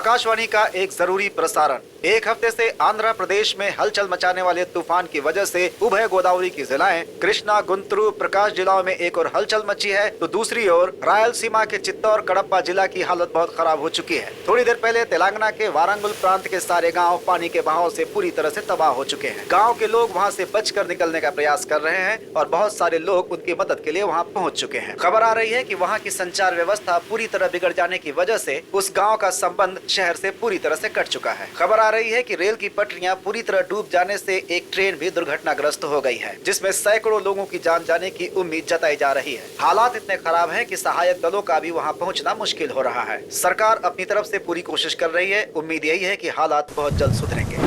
आकाशवाणी का एक जरूरी प्रसारण। एक हफ्ते से आंध्र प्रदेश में हलचल मचाने वाले तूफान की वजह से उभय गोदावरी की जिलाएं कृष्णा, गुंटूर, प्रकाश जिलाओं में एक और हलचल मची है, तो दूसरी ओर रायलसीमा के चित्तौड़, कड़प्पा जिला की हालत बहुत खराब हो चुकी है। थोड़ी देर पहले तेलंगाना के वारंगल प्रांत के सारे गाँव पानी के बहाव से पूरी तरह से तबाह हो चुके हैं। गाँव के लोग वहाँ से बचकर निकलने का प्रयास कर रहे हैं और बहुत सारे लोग उनकी मदद के लिए वहाँ पहुँच चुके हैं। खबर आ रही है कि वहाँ की संचार व्यवस्था पूरी तरह बिगड़ जाने की वजह से उस गाँव का संबंध शहर से पूरी तरह से कट चुका है। खबर आ रही है कि रेल की पटरियां पूरी तरह डूब जाने से एक ट्रेन भी दुर्घटनाग्रस्त हो गई है, जिसमें सैकड़ों लोगों की जान जाने की उम्मीद जताई जा रही है। हालात इतने खराब हैं कि सहायक दलों का भी वहां पहुंचना मुश्किल हो रहा है। सरकार अपनी तरफ से पूरी कोशिश कर रही है। उम्मीद यही है कि हालात बहुत जल्द सुधरेंगे।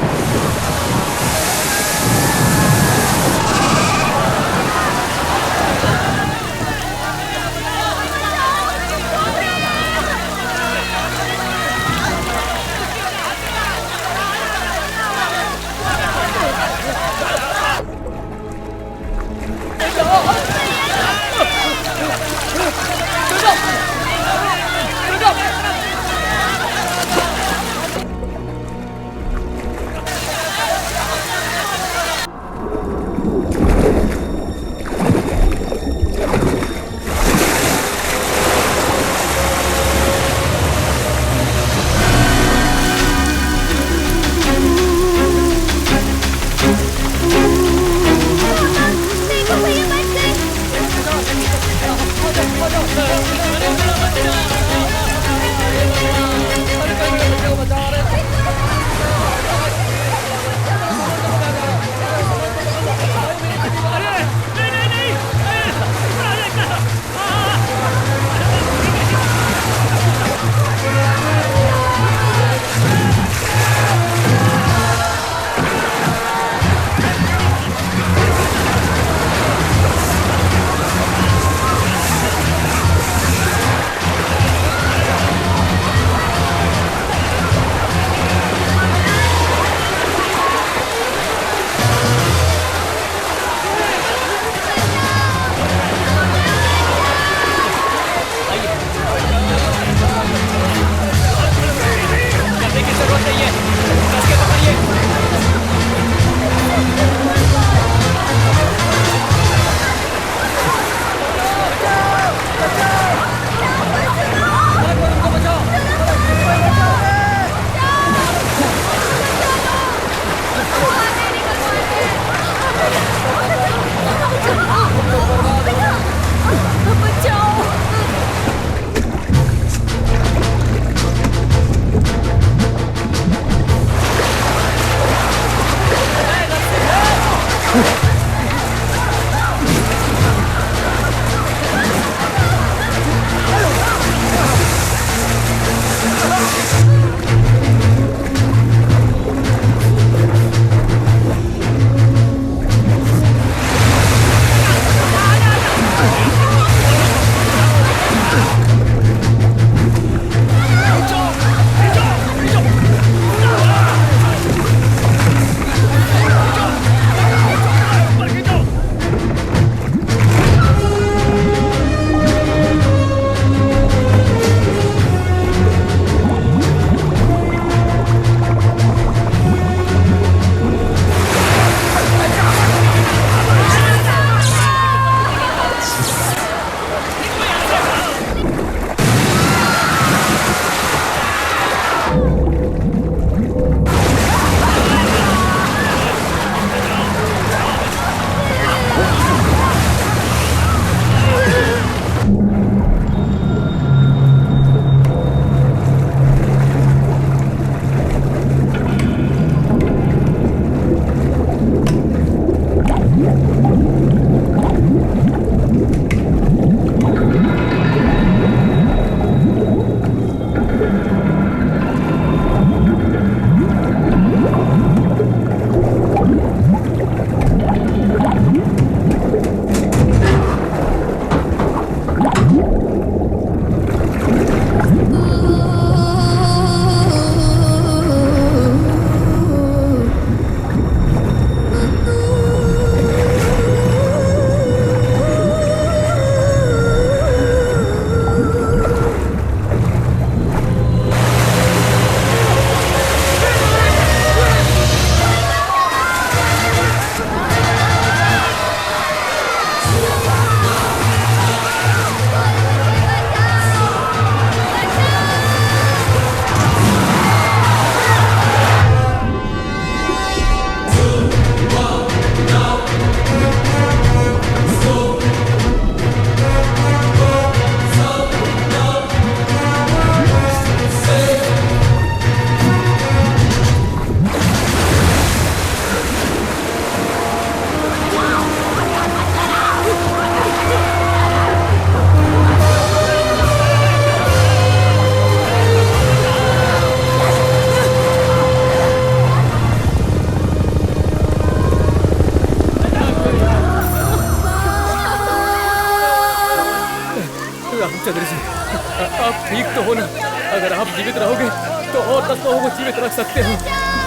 तक तो वो जीवित रख सकते हो।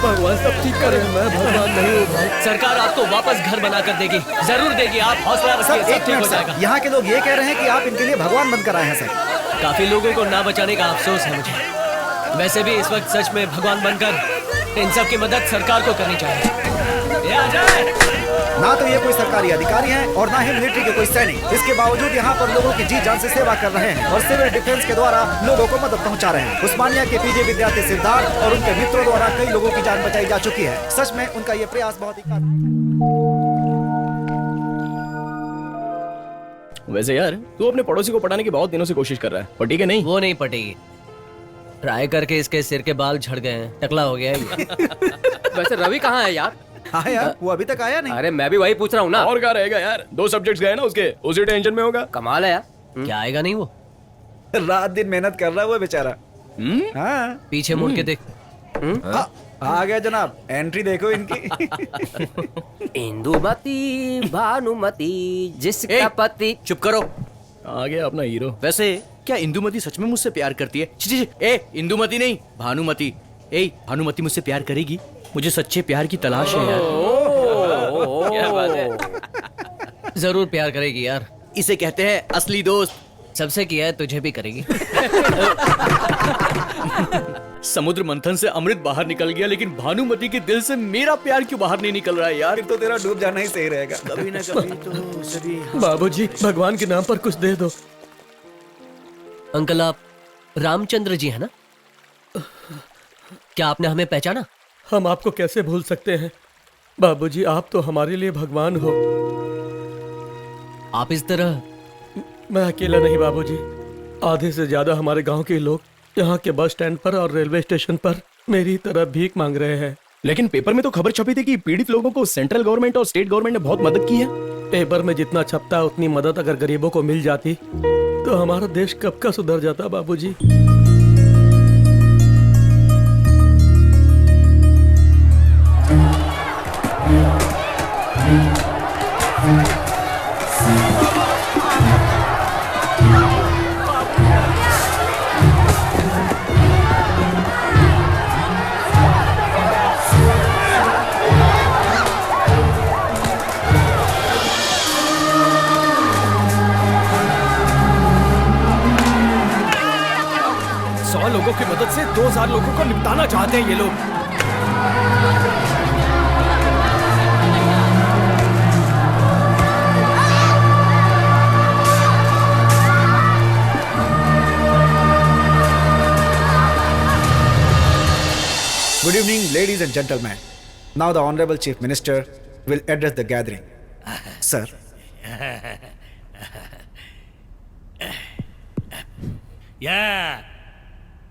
भगवान सब ठीक करे, मैं भगवान नहीं हूँ भाई। सरकार आपको वापस घर बना कर देगी, जरूर देगी, आप हौसला रखिए, सब ठीक हो जाएगा। यहाँ के लोग ये कह रहे हैं कि आप इनके लिए भगवान बनकर आए हैं सर। काफी लोगों को ना बचाने का अफसोस है मुझे। वैसे भी इस वक्त सच में भगवान बनकर इन सब की मदद सरकार को करनी चाहिए। ये आ जाए। ना तो ये कोई सरकारी अधिकारी हैं और ना ही मिलिट्री के कोई सैनिक। इसके बावजूद यहाँ पर लोगों की जी जान से सेवा कर रहे हैं और सिविल डिफेंस के द्वारा लोगों को मदद पहुँचा रहे हैं। उस्मानिया के पीजे विद्यार्थी सिद्धार्थ और उनके मित्रों द्वारा कई लोगों की जान बचाई जा चुकी है। सच में उनका ये प्रयास बहुत ही वैसे यार, तू अपने पड़ोसी को पटाने की बहुत दिनों से कोशिश कर रहा है, पटी के नहीं? वो नहीं पटेगी। ट्राई करके इसके सिर के बाल झड़ गए हैं, टकला हो गया है। वैसे रवि कहाँ है यार? हाँ यार, वो अभी तक आया नहीं। अरे मैं भी वही पूछ रहा हूँ ना। और क्या रहेगा यार, 2 सब्जेक्ट्स गए ना उसके, उसी टेंशन में होगा। कमाल है यार। क्या आएगा नहीं वो? रात दिन मेहनत कर रहा है वो बेचारा। हाँ। पीछे मुड़ के देख। आ गया जनाब, एंट्री देखो इनकी। इंदुमती भानुमती जिसका पति। चुप करो। आ गया अपना हीरो। वैसे क्या इंदुमती सच में मुझसे प्यार करती है? छी, छी, छी, इंदुमती नहीं, भानुमती। भानुमती मुझसे प्यार करेगी? मुझे सच्चे प्यार की तलाश है यार। क्या बात है। जरूर प्यार करेगी यार। इसे कहते हैं असली दोस्त। सबसे किया है, तुझे भी करेगी। समुद्र मंथन से अमृत बाहर निकल गया, लेकिन भानुमति के दिल से मेरा प्यार क्यों बाहर नहीं निकल रहा है यार? फिर तो तेरा डूब जाना ही सही रहेगा। कभी ना कभी तो सभी। बाबूजी, भगवान के नाम पर कुछ दे दो। अंकल, आप रामचंद्र जी है ना? क्या आपने हमें पहचाना? हम आपको कैसे भूल सकते हैं बाबूजी, आप तो हमारे लिए भगवान हो। आप इस तरह। मैं अकेला नहीं बाबूजी, आधे से ज्यादा हमारे गांव के लोग यहाँ के बस स्टैंड पर और रेलवे स्टेशन पर मेरी तरह भीख मांग रहे हैं। लेकिन पेपर में तो खबर छपी थी कि पीड़ित लोगों को सेंट्रल गवर्नमेंट और स्टेट गवर्नमेंट ने बहुत मदद की है। पेपर में जितना छपता है उतनी मदद अगर गरीबों को मिल जाती तो हमारा देश कब का सुधर जाता बाबूजी। लोगों की मदद से 2000 लोगों को निपटाना चाहते हैं ये लोग। Good evening, ladies and gentlemen. Now the Honorable Chief Minister will address the gathering. Sir.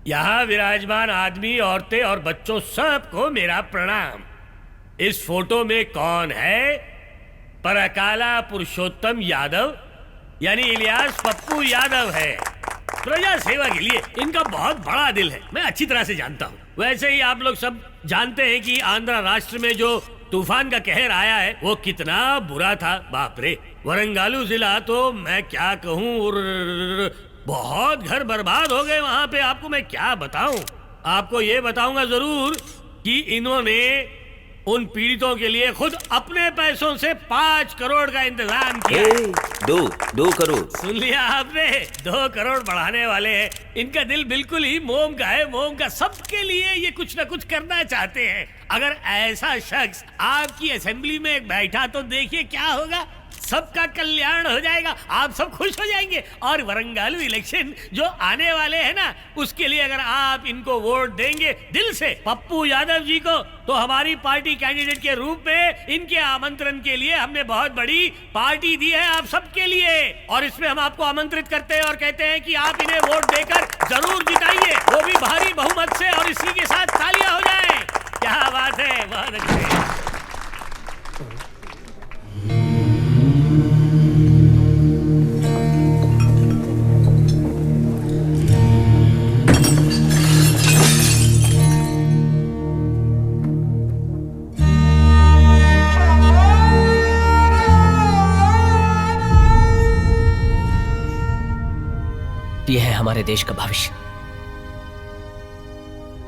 यहाँ विराजमान आदमी, औरतें और बच्चों सबको मेरा प्रणाम। इस फोटो में कौन है? परकाला पुरुषोत्तम यादव यानी इलियास पप्पू यादव है। प्रजा सेवा के लिए इनका बहुत बड़ा दिल है, मैं अच्छी तरह से जानता हूँ। वैसे ही आप लोग सब जानते हैं कि आंध्र राष्ट्र में जो तूफान का कहर आया है वो कितना बुरा था। बाप रे, वरंगालू जिला तो मैं क्या कहूँ, बहुत घर बर्बाद हो गए वहां पे। आपको मैं क्या बताऊं? आपको ये बताऊंगा जरूर कि इन्होंने उन पीड़ितों के लिए खुद अपने पैसों से 5 करोड़ का इंतजाम किया। दो करोड़ सुन लिया आपने? 2 करोड़ बढ़ाने वाले हैं। इनका दिल बिल्कुल ही मोम का है, मोम का। सबके लिए ये कुछ ना कुछ करना चाहते हैं। अगर ऐसा शख्स आपकी असेंबली में बैठा तो देखिए क्या होगा। सबका कल्याण हो जाएगा, आप सब खुश हो जाएंगे। और वरंगालू इलेक्शन जो आने वाले हैं ना, उसके लिए अगर आप इनको वोट देंगे दिल से, पप्पू यादव जी को, तो हमारी पार्टी कैंडिडेट के रूप में इनके आमंत्रण के लिए हमने बहुत बड़ी पार्टी दी है आप सबके लिए। और इसमें हम आपको आमंत्रित करते हैं और कहते हैं कि आप इन्हें वोट देकर जरूर जिताइए, वो भी भारी बहुमत से। और इसी के साथ तालियां हो जाए। क्या बात है, बहुत अच्छे। ये है हमारे देश का भविष्य।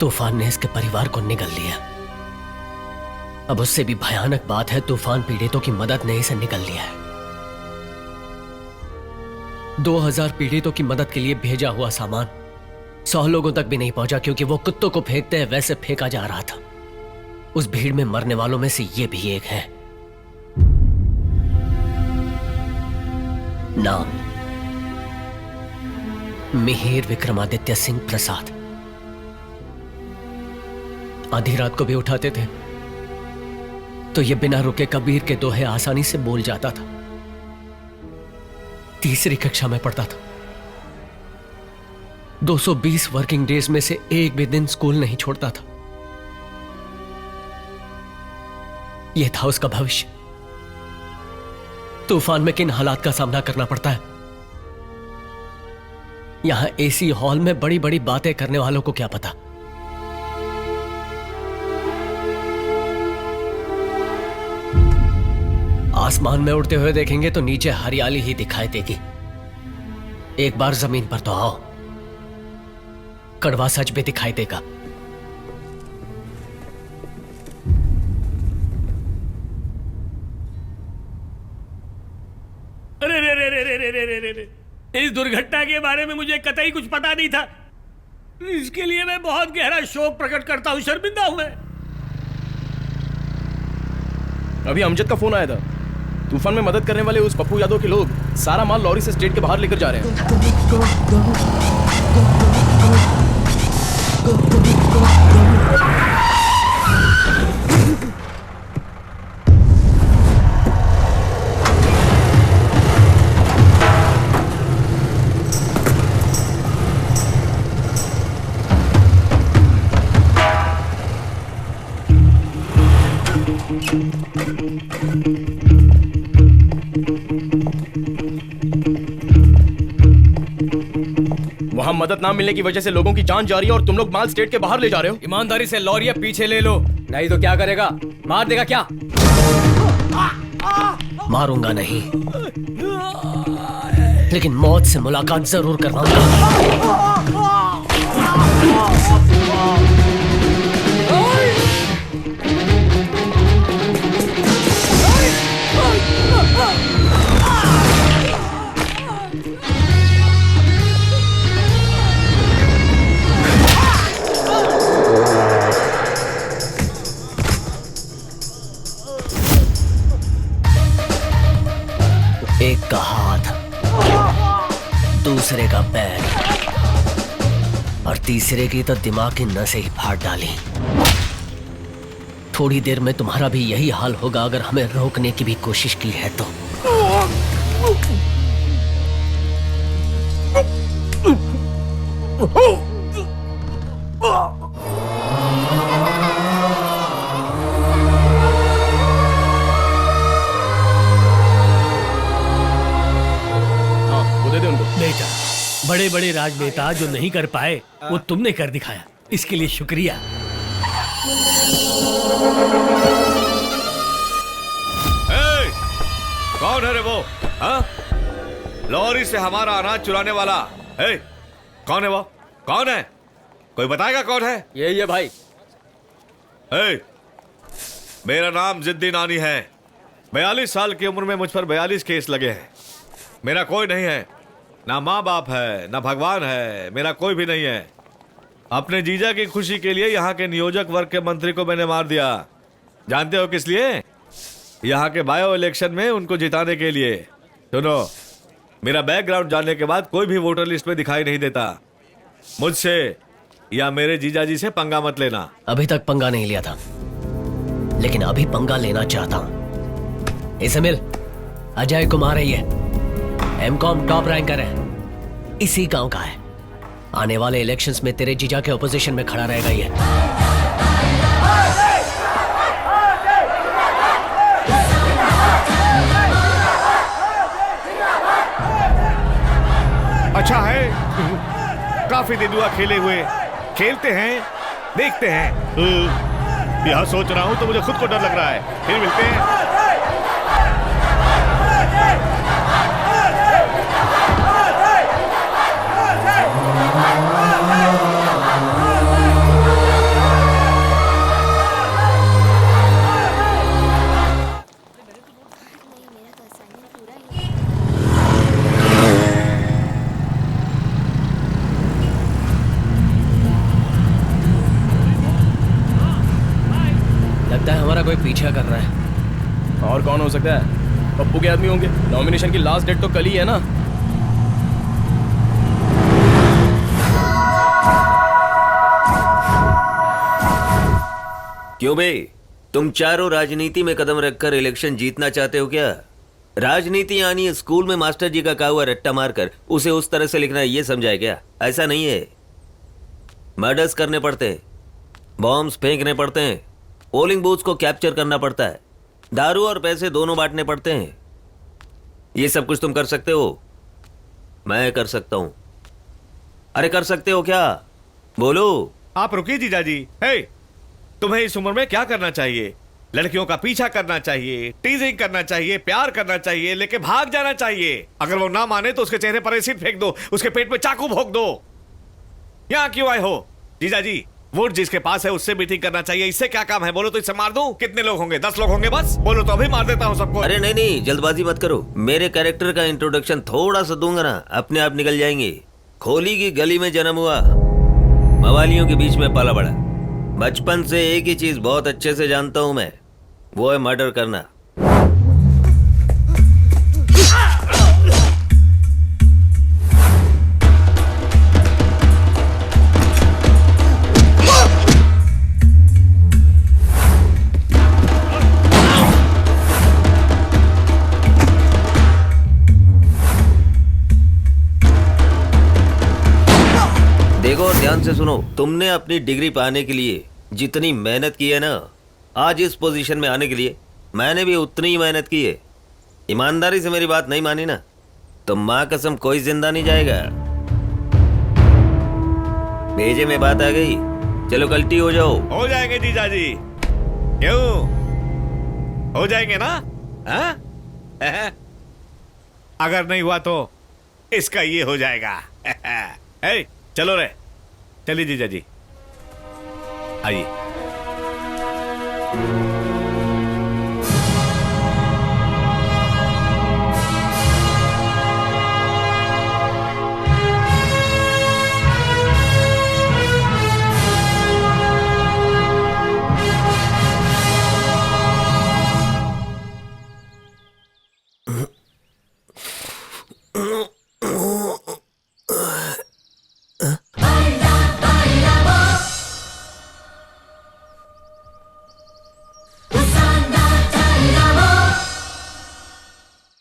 तूफान ने इसके परिवार को निगल लिया। अब उससे भी भयानक बात है, तूफान पीड़ितों की मदद ने इसे निगल लिया है। 2000 पीड़ितों की मदद के लिए भेजा हुआ सामान 100 लोगों तक भी नहीं पहुंचा, क्योंकि वो कुत्तों को फेंकते हैं वैसे फेंका जा रहा था। उस भीड़ में मरने वालों में से ये भी एक है। नाम मिहिर विक्रमादित्य सिंह प्रसाद। आधी रात को भी उठाते थे तो ये बिना रुके कबीर के दोहे आसानी से बोल जाता था। 3री कक्षा में पढ़ता था। 220 वर्किंग डेज में से एक भी दिन स्कूल नहीं छोड़ता था। यह था उसका भविष्य। तूफान में किन हालात का सामना करना पड़ता है, यहां एसी हॉल में बड़ी बड़ी बातें करने वालों को क्या पता। आसमान में उड़ते हुए देखेंगे तो नीचे हरियाली ही दिखाई देगी। एक बार जमीन पर तो आओ, कड़वा सच भी दिखाई देगा। अरे रे रे रे रे रे रे रे रे रे। इस दुर्घटना के बारे में मुझे कतई कुछ पता नहीं था। इसके लिए मैं बहुत गहरा शोक प्रकट करता हूं, शर्मिंदा हूं मैं। अभी अमजद का फोन आया था। तूफान में मदद करने वाले उस पप्पू यादव के लोग सारा माल लॉरी से स्टेट के बाहर लेकर जा रहे हैं। वहां मदद ना मिलने की वजह से लोगों की जान जा रही है और तुम लोग माल स्टेट के बाहर ले जा रहे हो। ईमानदारी से लॉरिया पीछे ले लो, नहीं तो क्या करेगा? मार देगा क्या? मारूंगा नहीं, लेकिन मौत से मुलाकात जरूर करवाऊंगा। एक का हाथ, दूसरे का पैर और तीसरे की तो दिमाग की नसें ही फाड़ डाली। थोड़ी देर में तुम्हारा भी यही हाल होगा अगर हमें रोकने की भी कोशिश की है तो। बेटा, बड़े बड़े राजनेता जो नहीं कर पाए वो तुमने कर दिखाया, इसके लिए शुक्रिया। कौन है रे वो? हाँ? लॉरी से हमारा अनाज चुराने वाला है? कौन है वो? कौन है? कोई बताएगा कौन है? यही है भाई। मेरा नाम जिद्दी नानी है। 42 साल की उम्र में मुझ पर 42 केस लगे हैं। मेरा कोई नहीं है, ना माँ बाप है, ना भगवान है, मेरा कोई भी नहीं है। अपने जीजा की खुशी के लिए यहाँ के नियोजक वर्ग के मंत्री को मैंने मार दिया। जानते हो किस लिए? यहाँ के बायो इलेक्शन में उनको जिताने के लिए। सुनो, मेरा बैकग्राउंड जानने के बाद कोई भी वोटर लिस्ट में दिखाई नहीं देता। मुझसे या मेरे जीजाजी से पंगा मत लेना। अभी तक पंगा नहीं लिया था, लेकिन अभी पंगा लेना चाहता हूं। इसे मिल, अजय कुमार है ये, एमकॉम टॉप रैंकर है, इसी गांव का है। आने वाले इलेक्शंस में तेरे जीजा के ऑपोजिशन में खड़ा रहेगा ये। अच्छा है, काफी दिन हुआ खेले हुए। खेलते हैं, देखते हैं। यहाँ सोच रहा हूँ तो मुझे खुद को डर लग रहा है। फिर मिलते हैं। कर रहा है। और कौन हो सकता है? पप्पू के आदमी होंगे। नॉमिनेशन की लास्ट डेट तो कल ही है ना। क्यों बे, तुम चारों राजनीति में कदम रखकर इलेक्शन जीतना चाहते हो क्या? राजनीति यानी स्कूल में मास्टर जी का कहा हुआ रट्टा मारकर उसे उस तरह से लिखना, ये समझाए क्या? ऐसा नहीं है। मर्डर्स करने पड़ते हैं, बॉम्ब्स फेंकने पड़ते हैं, पोलिंग बूथ्स को कैप्चर करना पड़ता है, दारू और पैसे दोनों बांटने पड़ते हैं। ये सब कुछ तुम कर सकते हो? मैं कर सकता हूं। अरे कर सकते हो क्या? बोलो। आप रुकिए जीजाजी। हे, तुम्हें इस उम्र में क्या करना चाहिए? लड़कियों का पीछा करना चाहिए, टीजिंग करना चाहिए, प्यार करना चाहिए, लेके भाग जाना चाहिए। अगर वो ना माने तो उसके चेहरे पर एसिड फेंक दो, उसके पेट में चाकू भोंक दो। यहाँ क्यों आए हो जीजाजी? वोट जिसके पास है उससे मीटिंग करना चाहिए। इससे क्या काम है? बोलो तो इससे मार दूं? कितने लोग होंगे? 10 लोग होंगे बस। बोलो तो अभी मार देता हूँ सबको। अरे नहीं नहीं, जल्दबाजी मत करो। मेरे कैरेक्टर का इंट्रोडक्शन थोड़ा सा दूंगा ना, अपने आप निकल जाएंगे। खोली की गली में जन्म हुआ, मवालियों के बीच में पला बड़ा। बचपन से एक ही चीज बहुत अच्छे से जानता हूं मैं, वो है मर्डर करना। देखो और ध्यान से सुनो, तुमने अपनी डिग्री पाने के लिए जितनी मेहनत की है ना, आज इस पोजीशन में आने के लिए मैंने भी उतनी ही मेहनत की है। ईमानदारी से मेरी बात नहीं मानी ना तो माँ कसम कोई जिंदा नहीं जाएगा। भेजे में बात आ गई, चलो गलती हो जाओ। हो जाएंगे जीजाजी, क्यों हो जाएंगे ना? हाँ? अगर नहीं हुआ तो इसका ये हो जाएगा। ए, चलो रे, चलिए जीजाजी आइए।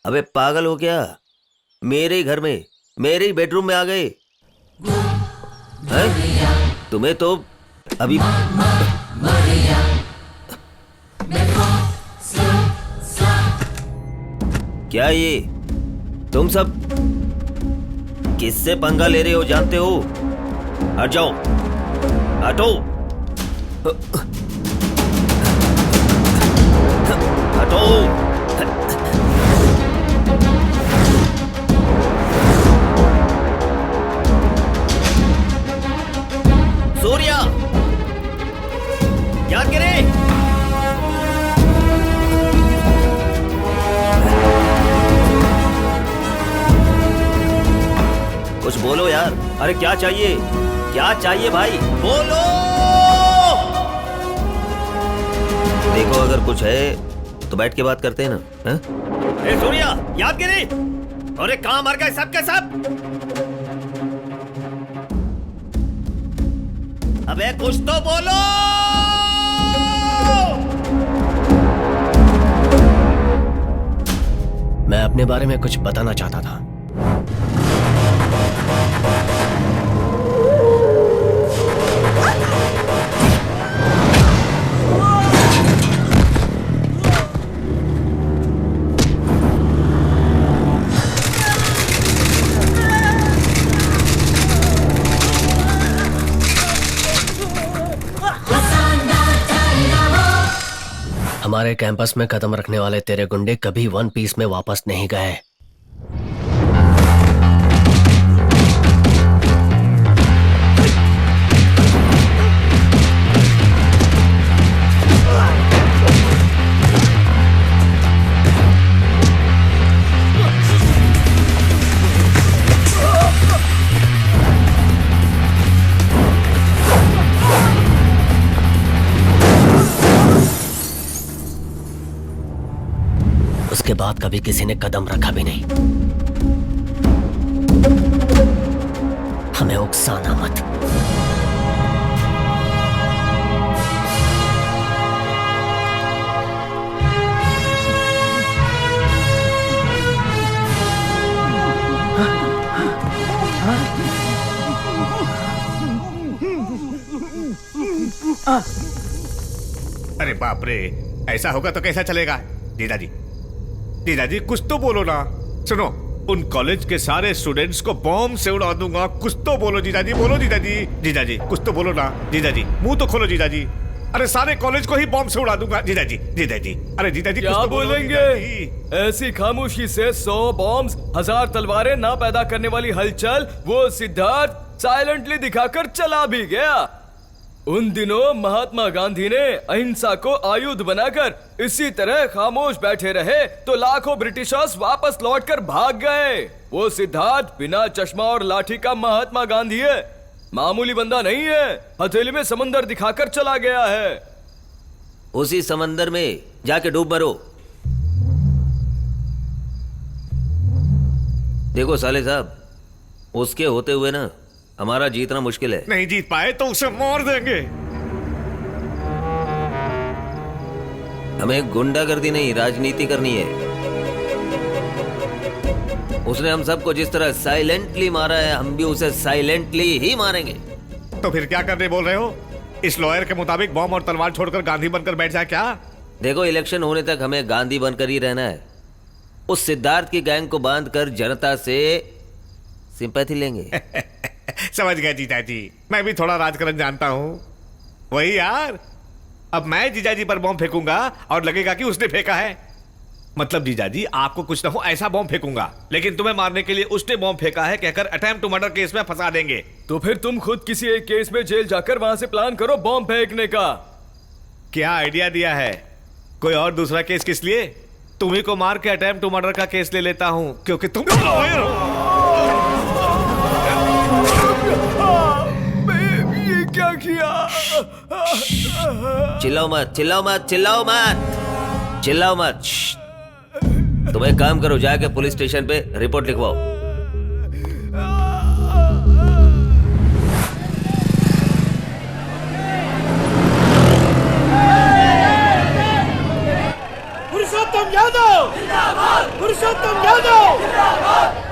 अबे पागल हो क्या? मेरे ही घर में, मेरे ही बेडरूम में आ गए हैं? तुम्हें तो अभी क्या ये तुम सब किससे पंगा ले रहे हो जानते हो? हट जाओ, हटो, हटो। सूर्या, याद करे? कुछ बोलो यार। अरे क्या चाहिए? क्या चाहिए भाई? बोलो। देखो अगर कुछ है तो बैठ के बात करते हैं ना। ए सूर्या, याद करे? अरे कहां मर गए सब के सब? अबे कुछ तो बोलो। मैं अपने बारे में कुछ बताना चाहता था। हमारे कैंपस में कदम रखने वाले तेरे गुंडे कभी वन पीस में वापस नहीं गए। उसके बाद कभी किसी ने कदम रखा भी नहीं। हमें उकसाना मत। अरे बाप रे, ऐसा होगा तो कैसा चलेगा? जीजाजी, जीजाजी कुछ तो बोलो ना। सुनो, उन कॉलेज के सारे स्टूडेंट्स को बॉम्ब से उड़ा दूंगा। कुछ तो बोलो जीजाजी, बोलो जीजाजी। जीजाजी कुछ तो बोलो ना। जीजाजी मुंह तो खोलो जीजाजी। अरे सारे कॉलेज को ही बॉम्ब से उड़ा दूंगा। जीजाजी, जीजाजी, अरे जीजाजी क्या कुछ तो बोलो बोलेंगे? जीजाजी। ऐसी खामोशी से 100 बॉम्ब्स, 1000 तलवारें ना पैदा करने वाली हलचल वो सिद्धार्थ साइलेंटली दिखाकर चला भी गया। उन दिनों महात्मा गांधी ने अहिंसा को आयुध बनाकर इसी तरह खामोश बैठे रहे तो लाखों ब्रिटिशर्स वापस लौटकर भाग गए। वो सिद्धार्थ बिना चश्मा और लाठी का महात्मा गांधी है, मामूली बंदा नहीं है। हथेली में समंदर दिखाकर चला गया है। उसी समंदर में जाके डूब मरो। देखो साले साहब, उसके होते हुए ना हमारा जीतना मुश्किल है। नहीं जीत पाए तो उसे मार देंगे। हमें गुंडागर्दी नहीं, राजनीति करनी है। उसने हम सबको जिस तरह साइलेंटली मारा है, हम भी उसे साइलेंटली ही मारेंगे। तो फिर क्या करने बोल रहे हो? इस लॉयर के मुताबिक बॉम्ब और तलवार छोड़कर गांधी बनकर बैठ जाए क्या? देखो, इलेक्शन होने तक हमें गांधी बनकर ही रहना है। उस सिद्धार्थ की गैंग को बांध कर जनता से सिंपैथी लेंगे। समझ गया जीजाजी, मैं भी थोड़ा राजकारण जानता हूँ। वही यार, अब मैं जीजाजी पर बॉम्ब फेंकूंगा और लगेगा कि उसने फेंका है। मतलब जीजाजी, आपको कुछ ना हो ऐसा बॉम्ब फेंकूंगा, लेकिन तुम्हें मारने के लिए उसने बॉम्ब फेंका है कहकर अटेम्प्ट टू मर्डर केस में फंसा देंगे। तो फिर तुम खुद किसी एक केस में जेल जाकर वहां से प्लान करो बॉम्ब फेंकने का। क्या आइडिया दिया है? कोई और दूसरा केस किस लिए? तुम्ही को मार के अटेम्प्ट टू मर्डर का केस ले लेता हूँ, क्योंकि तुम लॉयर हो। ये क्या किया? चिल्लाओ मत, चिल्लाओ मत, चिल्लाओ मत, चिल्लाओ मत। तुम एक काम करो, जाके पुलिस स्टेशन पे रिपोर्ट लिखवाओ। पुरुषोत्तम यादव जिंदाबाद, पुरुषोत्तम यादव जिंदाबाद।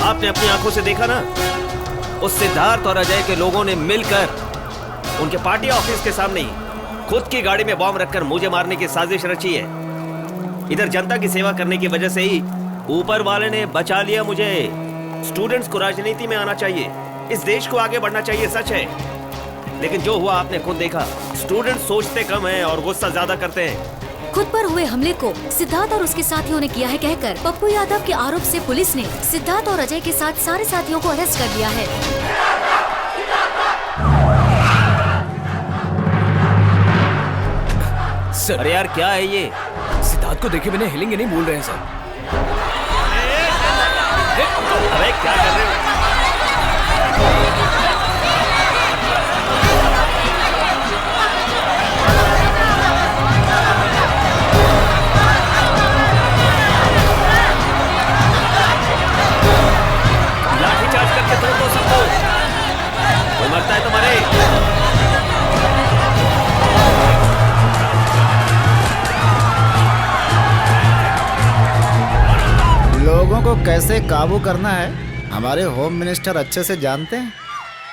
आपने अपनी आंखों से देखा ना, उस सिद्धार्थ और अजय के लोगों ने मिलकर उनके पार्टी ऑफिस के सामने ही खुद की गाड़ी में बॉम्ब रखकर मुझे मारने की साजिश रची है। इधर जनता की सेवा करने की वजह से ही ऊपर वाले ने बचा लिया मुझे। स्टूडेंट्स को राजनीति में आना चाहिए, इस देश को आगे बढ़ना चाहिए, सच है। लेकिन जो हुआ आपने खुद देखा। स्टूडेंट्स सोचते कम हैं और गुस्सा ज्यादा करते हैं। खुद पर हुए हमले को सिद्धार्थ और उसके साथियों ने किया है कहकर पप्पू यादव के आरोप से पुलिस ने सिद्धार्थ और अजय के साथ सारे साथियों को अरेस्ट कर लिया है। सर, अरे यार क्या है ये? सिद्धार्थ को देखे बिना हिलेंगे नहीं बोल रहे हैं सर। अरे क्या कर रहे हो? को कैसे काबू करना है हमारे होम मिनिस्टर अच्छे से जानते हैं।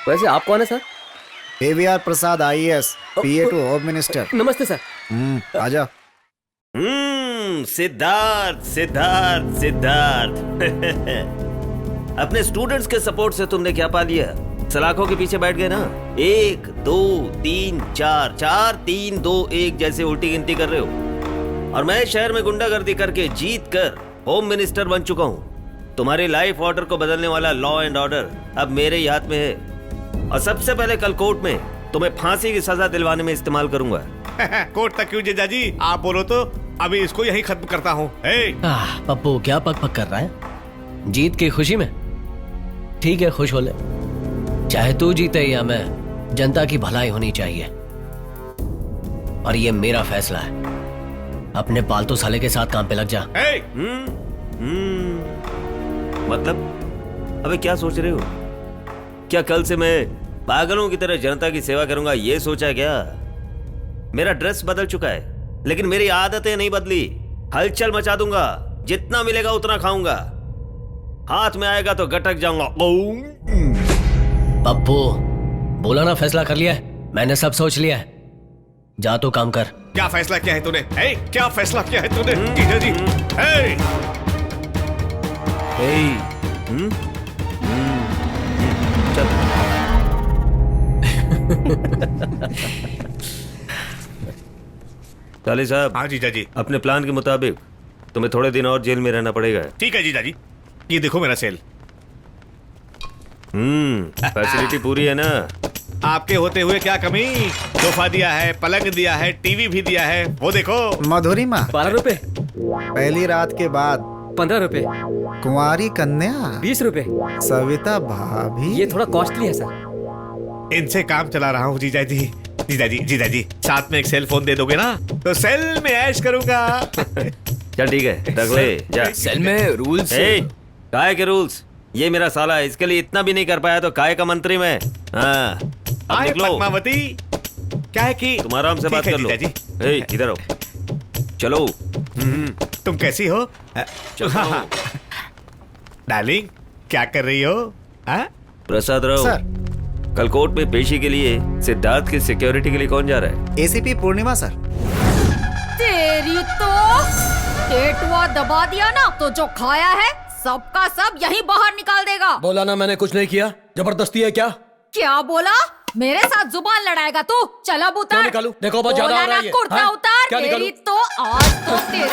वैसे आप कौन है sir? PVR Prasad IAS, PA to home minister. नमस्ते सर। आजा। सिद्धार्थ सिद्धार्थ सिद्धार्थ अपने स्टूडेंट्स के सपोर्ट से तुमने क्या पा लिया? सलाखों के पीछे बैठ गए ना। 1 2 3 4 4 3 2 1 जैसे उल्टी गिनती कर रहे हो। और मैं शहर में गुंडागर्दी करके जीत कर होम मिनिस्टर बन चुका हूँ। तुम्हारी लाइफ ऑर्डर को बदलने वाला लॉ एंड ऑर्डर अब मेरे ही हाथ में है। और सबसे पहले कल कोर्ट में तुम्हें फांसी की सजा दिलवाने में इस्तेमाल करूंगा। कोर्ट तक क्यों जीजाजी, आप बोलो तो अभी इसको यही खत्म करता हूँ। पप्पू क्या पक पक कर रहा है? जीत की खुशी में? ठीक है, खुश हो ले। चाहे तू जीते या मैं, जनता की भलाई होनी चाहिए। और ये मेरा फैसला है। अपने पालतू साले के साथ काम पे लग जा। मतलब अबे क्या सोच रहे हो? क्या कल से मैं पागलों की तरह जनता की सेवा करूंगा ये सोचा क्या? मेरा ड्रेस बदल चुका है लेकिन मेरी आदतें नहीं बदली। हलचल मचा दूंगा, जितना मिलेगा उतना खाऊंगा, हाथ में आएगा तो गटक जाऊंगा। पप्पू बोला ना, फैसला कर लिया है मैंने, सब सोच लिया है। जा तो काम कर। क्या फैसला किया है तूने? क्या फैसला किया है तूने? जीजाजी चाली साहब। हाँ जीजाजी। अपने प्लान के मुताबिक तुम्हें थोड़े दिन और जेल में रहना पड़ेगा। ठीक है जीजाजी, ये देखो मेरा सेल। फैसिलिटी पूरी है ना? आपके होते हुए क्या कमी? सोफा दिया है, पलंग दिया है, टीवी भी दिया है, वो देखो। मधुरिमा 12 रुपए। पहली रात के बाद 15 रुपए। कुंवारी कन्या 20 रुपए। सविता भाभी ये थोड़ा कॉस्टली है सर। इनसे काम चला रहा हूँ जीजाजी। जीजाजी जीजाजी साथ में एक सेल फोन दे दोगे ना तो सेल में ऐश करूंगा। चल ठीक है, रख ले जा। सेल में रूल्स। काय के रूल्स? ये मेरा साला है, इसके लिए इतना भी नहीं कर पाया तो काय का मंत्री मैं। हाँ अब निकलो। पद्मावती क्या है कि तुम आराम से बात कर लो। इधर आओ, चलो। तुम कैसी हो? चलो। डार्लिंग क्या कर रही हो? प्रसाद राव, कल कोर्ट में पेशी के लिए सिद्धार्थ की सिक्योरिटी के लिए कौन जा रहा है? ACP पूर्णिमा सर। तेरी तो टेटुआ दबा दिया ना तो जो खाया है सबका सब यहीं बाहर निकाल देगा। बोला ना मैंने कुछ नहीं किया। जबरदस्ती है क्या? क्या बोला? मेरे साथ जुबान लड़ाएगा तू? चल अब उतार। निकालू? देखो बहुत ज्यादा हो रहा है ये। कुर्ता उतार। क्या निकालू? तेरी तो आज तो तेरे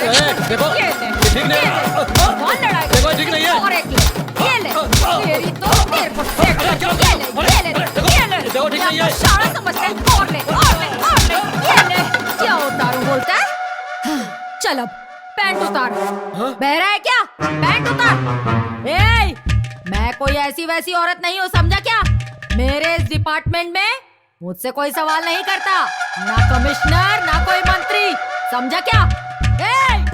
देखो ये ले, ठीक नहीं है। जुबान लड़ाएगा। देखो ठीक नहीं है। और एक ले, ये ले। तेरी तो तेरे को सेक ले, ये ले। देखो ठीक नहीं है। सारा समझते हैं। और ले, ये ले। क्या उतारू बोलता है? चल अब पैंट उतार। बहरा है क्या? पैंट उतार। ए, मैं कोई ऐसी वैसी औरत नहीं हूँ, समझा क्या? मेरे इस डिपार्टमेंट में मुझसे कोई सवाल नहीं करता, ना कमिश्नर ना कोई मंत्री, समझा क्या? ए,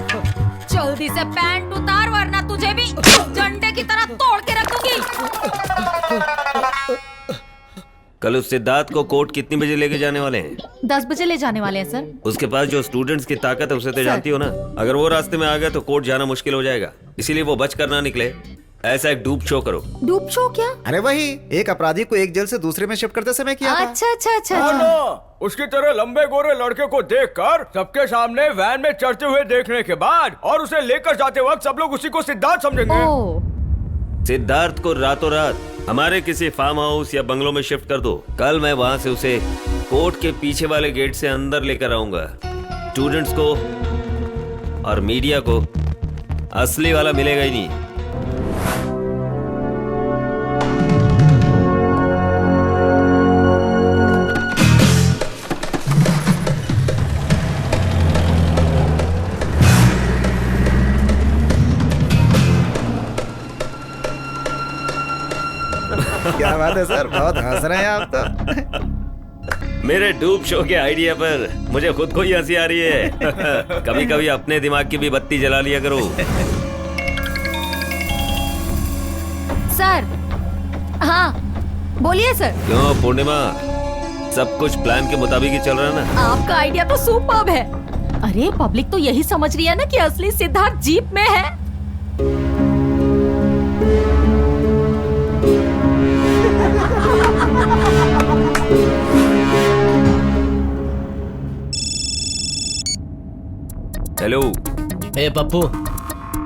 जल्दी से पैंट उतार वरना तुझे भी झंडे की तरह तोड़ के रख दूंगी। कल उस सिद्धार्थ को कोर्ट कितनी बजे लेके जाने वाले हैं? 10 बजे ले जाने वाले हैं सर। उसके पास जो स्टूडेंट्स की ताकत है उसे तो जानती हो ना। अगर वो रास्ते में आ गया तो कोर्ट जाना मुश्किल हो जाएगा, इसीलिए वो बच कर ना निकले ऐसा एक डूब शो करो। डूब शो क्या? अरे वही एक अपराधी को एक जेल से दूसरे में शिफ्ट करते समय किया था। अच्छा। उसकी तरह लंबे गोरे लड़के को देखकर सबके सामने वैन में चढ़ते हुए देखने के बाद और उसे लेकर जाते वक्त सब लोग उसी को सिद्धार्थ समझेंगे। सिद्धार्थ को रातों रात हमारे किसी फार्म हाउस या बंगलों में शिफ्ट कर दो। कल मैं वहां से उसे कोर्ट के पीछे वाले गेट से अंदर लेकर आऊंगा। स्टूडेंट्स को और मीडिया को असली वाला मिलेगा ही नहीं। क्या बात है सर, बहुत हंस रहे हैं आप तो। मेरे डूब शो के आइडिया पर मुझे खुद को ही हंसी आ रही है। कभी कभी अपने दिमाग की भी बत्ती जला लिया करो। सर। हाँ बोलिए सर। क्यों पूर्णिमा, सब कुछ प्लान के मुताबिक ही चल रहा है ना? आपका आइडिया तो सुपर्ब है। अरे पब्लिक तो यही समझ रही है ना कि असली सिद्धार्थ जीप में है। हेलो। ए पप्पू,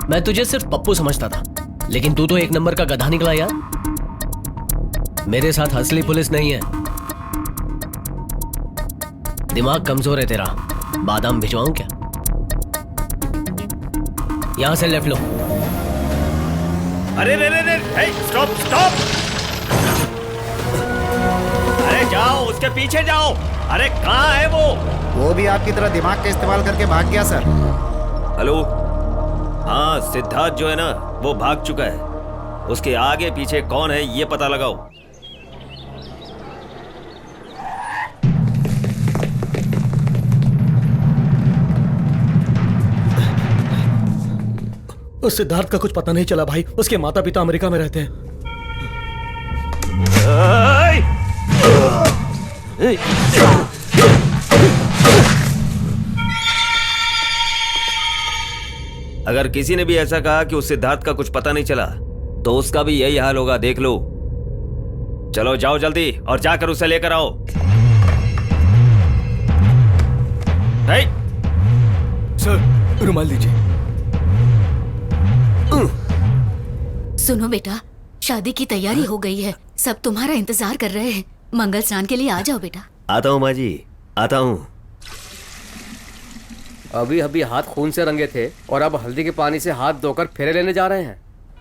मैं तुझे सिर्फ पप्पू समझता था, लेकिन तू तो एक नंबर का गधा निकला यार। मेरे साथ असली पुलिस नहीं है। दिमाग कमजोर है तेरा। बादाम भिजवाऊं क्या? यहां से लेफ्ट लो। अरे रे रे रे, स्टॉप स्टॉप! अरे जाओ, उसके पीछे जाओ। अरे कहाँ है वो भी आपकी तरह दिमाग का इस्तेमाल करके भाग गया सर। हेलो। हाँ, सिद्धार्थ जो है ना, वो भाग चुका है। उसके आगे पीछे कौन है ये पता लगाओ। उस सिद्धार्थ का कुछ पता नहीं चला भाई। उसके माता पिता अमेरिका में रहते हैं। अगर किसी ने भी ऐसा कहा कि उस सिद्धार्थ का कुछ पता नहीं चला, तो उसका भी यही हाल होगा, देख लो। चलो जाओ जल्दी और जाकर उसे लेकर आओ। सर, रुमाल दीजिए। सुनो बेटा, शादी की तैयारी हो गई है। सब तुम्हारा इंतजार कर रहे हैं। मंगल स्नान के लिए आ जाओ बेटा। आता हूँ माँ जी, आता हूँ। अभी अभी हाथ खून से रंगे थे और अब हल्दी के पानी से हाथ धोकर फेरे लेने जा रहे हैं।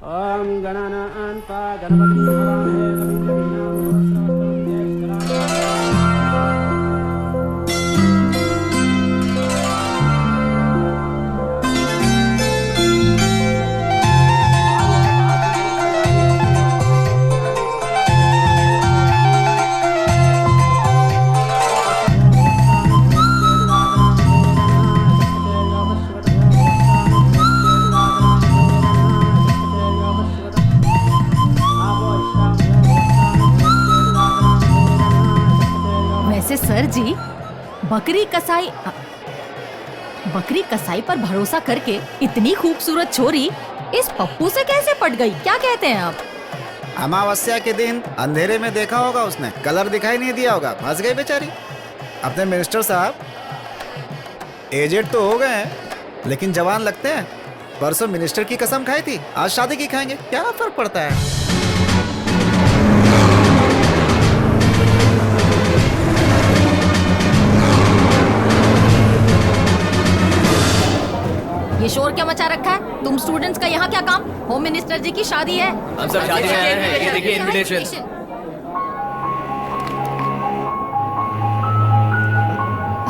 ओम गणानान्ता गणपति सर जी, बकरी कसाई पर भरोसा करके इतनी खूबसूरत छोरी इस पप्पू से कैसे पट गई? क्या कहते हैं आप? अमावस्या के दिन अंधेरे में देखा होगा उसने, कलर दिखाई नहीं दिया होगा, फंस गई बेचारी। अपने मिनिस्टर साहब एजेड तो हो गए हैं, लेकिन जवान लगते हैं। परसों मिनिस्टर की कसम खाई थी, आज शादी की खाएंगे, क्या फर्क पड़ता है? ये शोर क्या मचा रखा है? तुम स्टूडेंट्स का यहाँ क्या काम? होम मिनिस्टर जी की शादी है। हम सब शादी में आए हैं। ये देखिए इनविटेशन।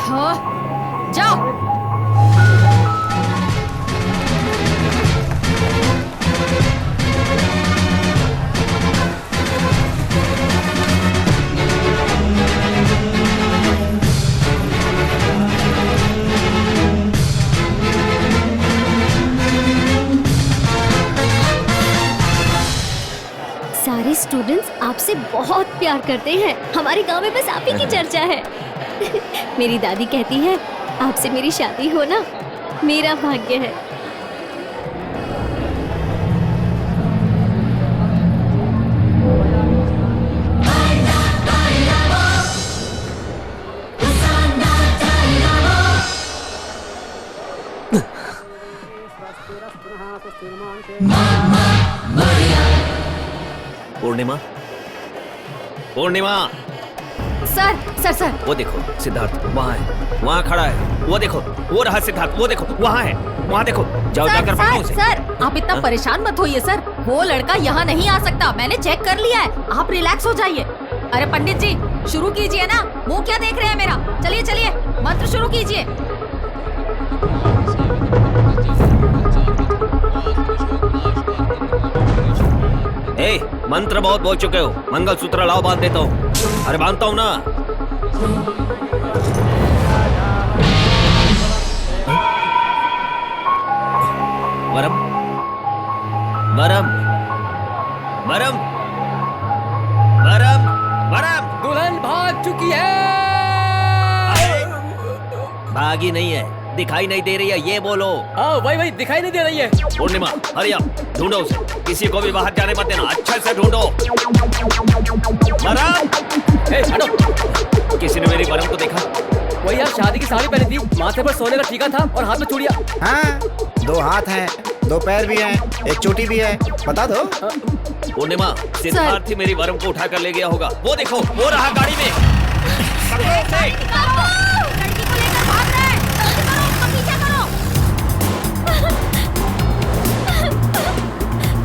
हाँ, जाओ। सारे स्टूडेंट्स आपसे बहुत प्यार करते हैं। हमारे गांव में बस आप ही की चर्चा है। मेरी दादी कहती है आपसे मेरी शादी होना मेरा भाग्य है। पूर्णिमा, पूर्णिमा। सर सर सर, वो देखो सिद्धार्थ वहाँ है, वहाँ खड़ा है। वो देखो, वो रहा सिद्धार्थ, वो देखो वहाँ है, वहाँ देखो। जाओ जाकर पकड़ो उसे। सर आप इतना परेशान मत होइए सर, वो लड़का यहाँ नहीं आ सकता। मैंने चेक कर लिया है, आप रिलैक्स हो जाइए। अरे पंडित जी शुरू कीजिए ना, मुंह क्या देख रहे हैं मेरा? चलिए चलिए मंत्र शुरू कीजिए। ए, मंत्र बहुत बोल चुके हो, मंगलसूत्र लाओ, बांध देता हूँ। अरे बांधता हूँ ना। वरम वरम वरम वरम वरम। दुल्हन भाग चुकी है। भागी नहीं है, दिखाई नहीं दे रही है ये बोलो। हाँ वही दिखाई नहीं दे रही है। पूर्णिमा हरी अप, ढूंढो उसे, किसी को भी बाहर जाने मत देना, अच्छे से ढूंढो। मरम, हटो। किसी ने मेरी मरम को देखा? वही यार, शादी की साड़ी पहनी थी, माथे पर सोने का टीका था और हाथ में चूड़ियां। हाँ, 2 हाथ हैं, 2 पैर भी हैं, 1 चोटी भी है, बता दो। पूर्णिमा, सिद्धार्थ ही मेरी मरम को उठा कर ले गया होगा। वो देखो, वो रहा गाड़ी में। पकड़ो उसे। लड़की को लेकर भाग रहे हैं। जल्दी करो, उसका पीछा करो।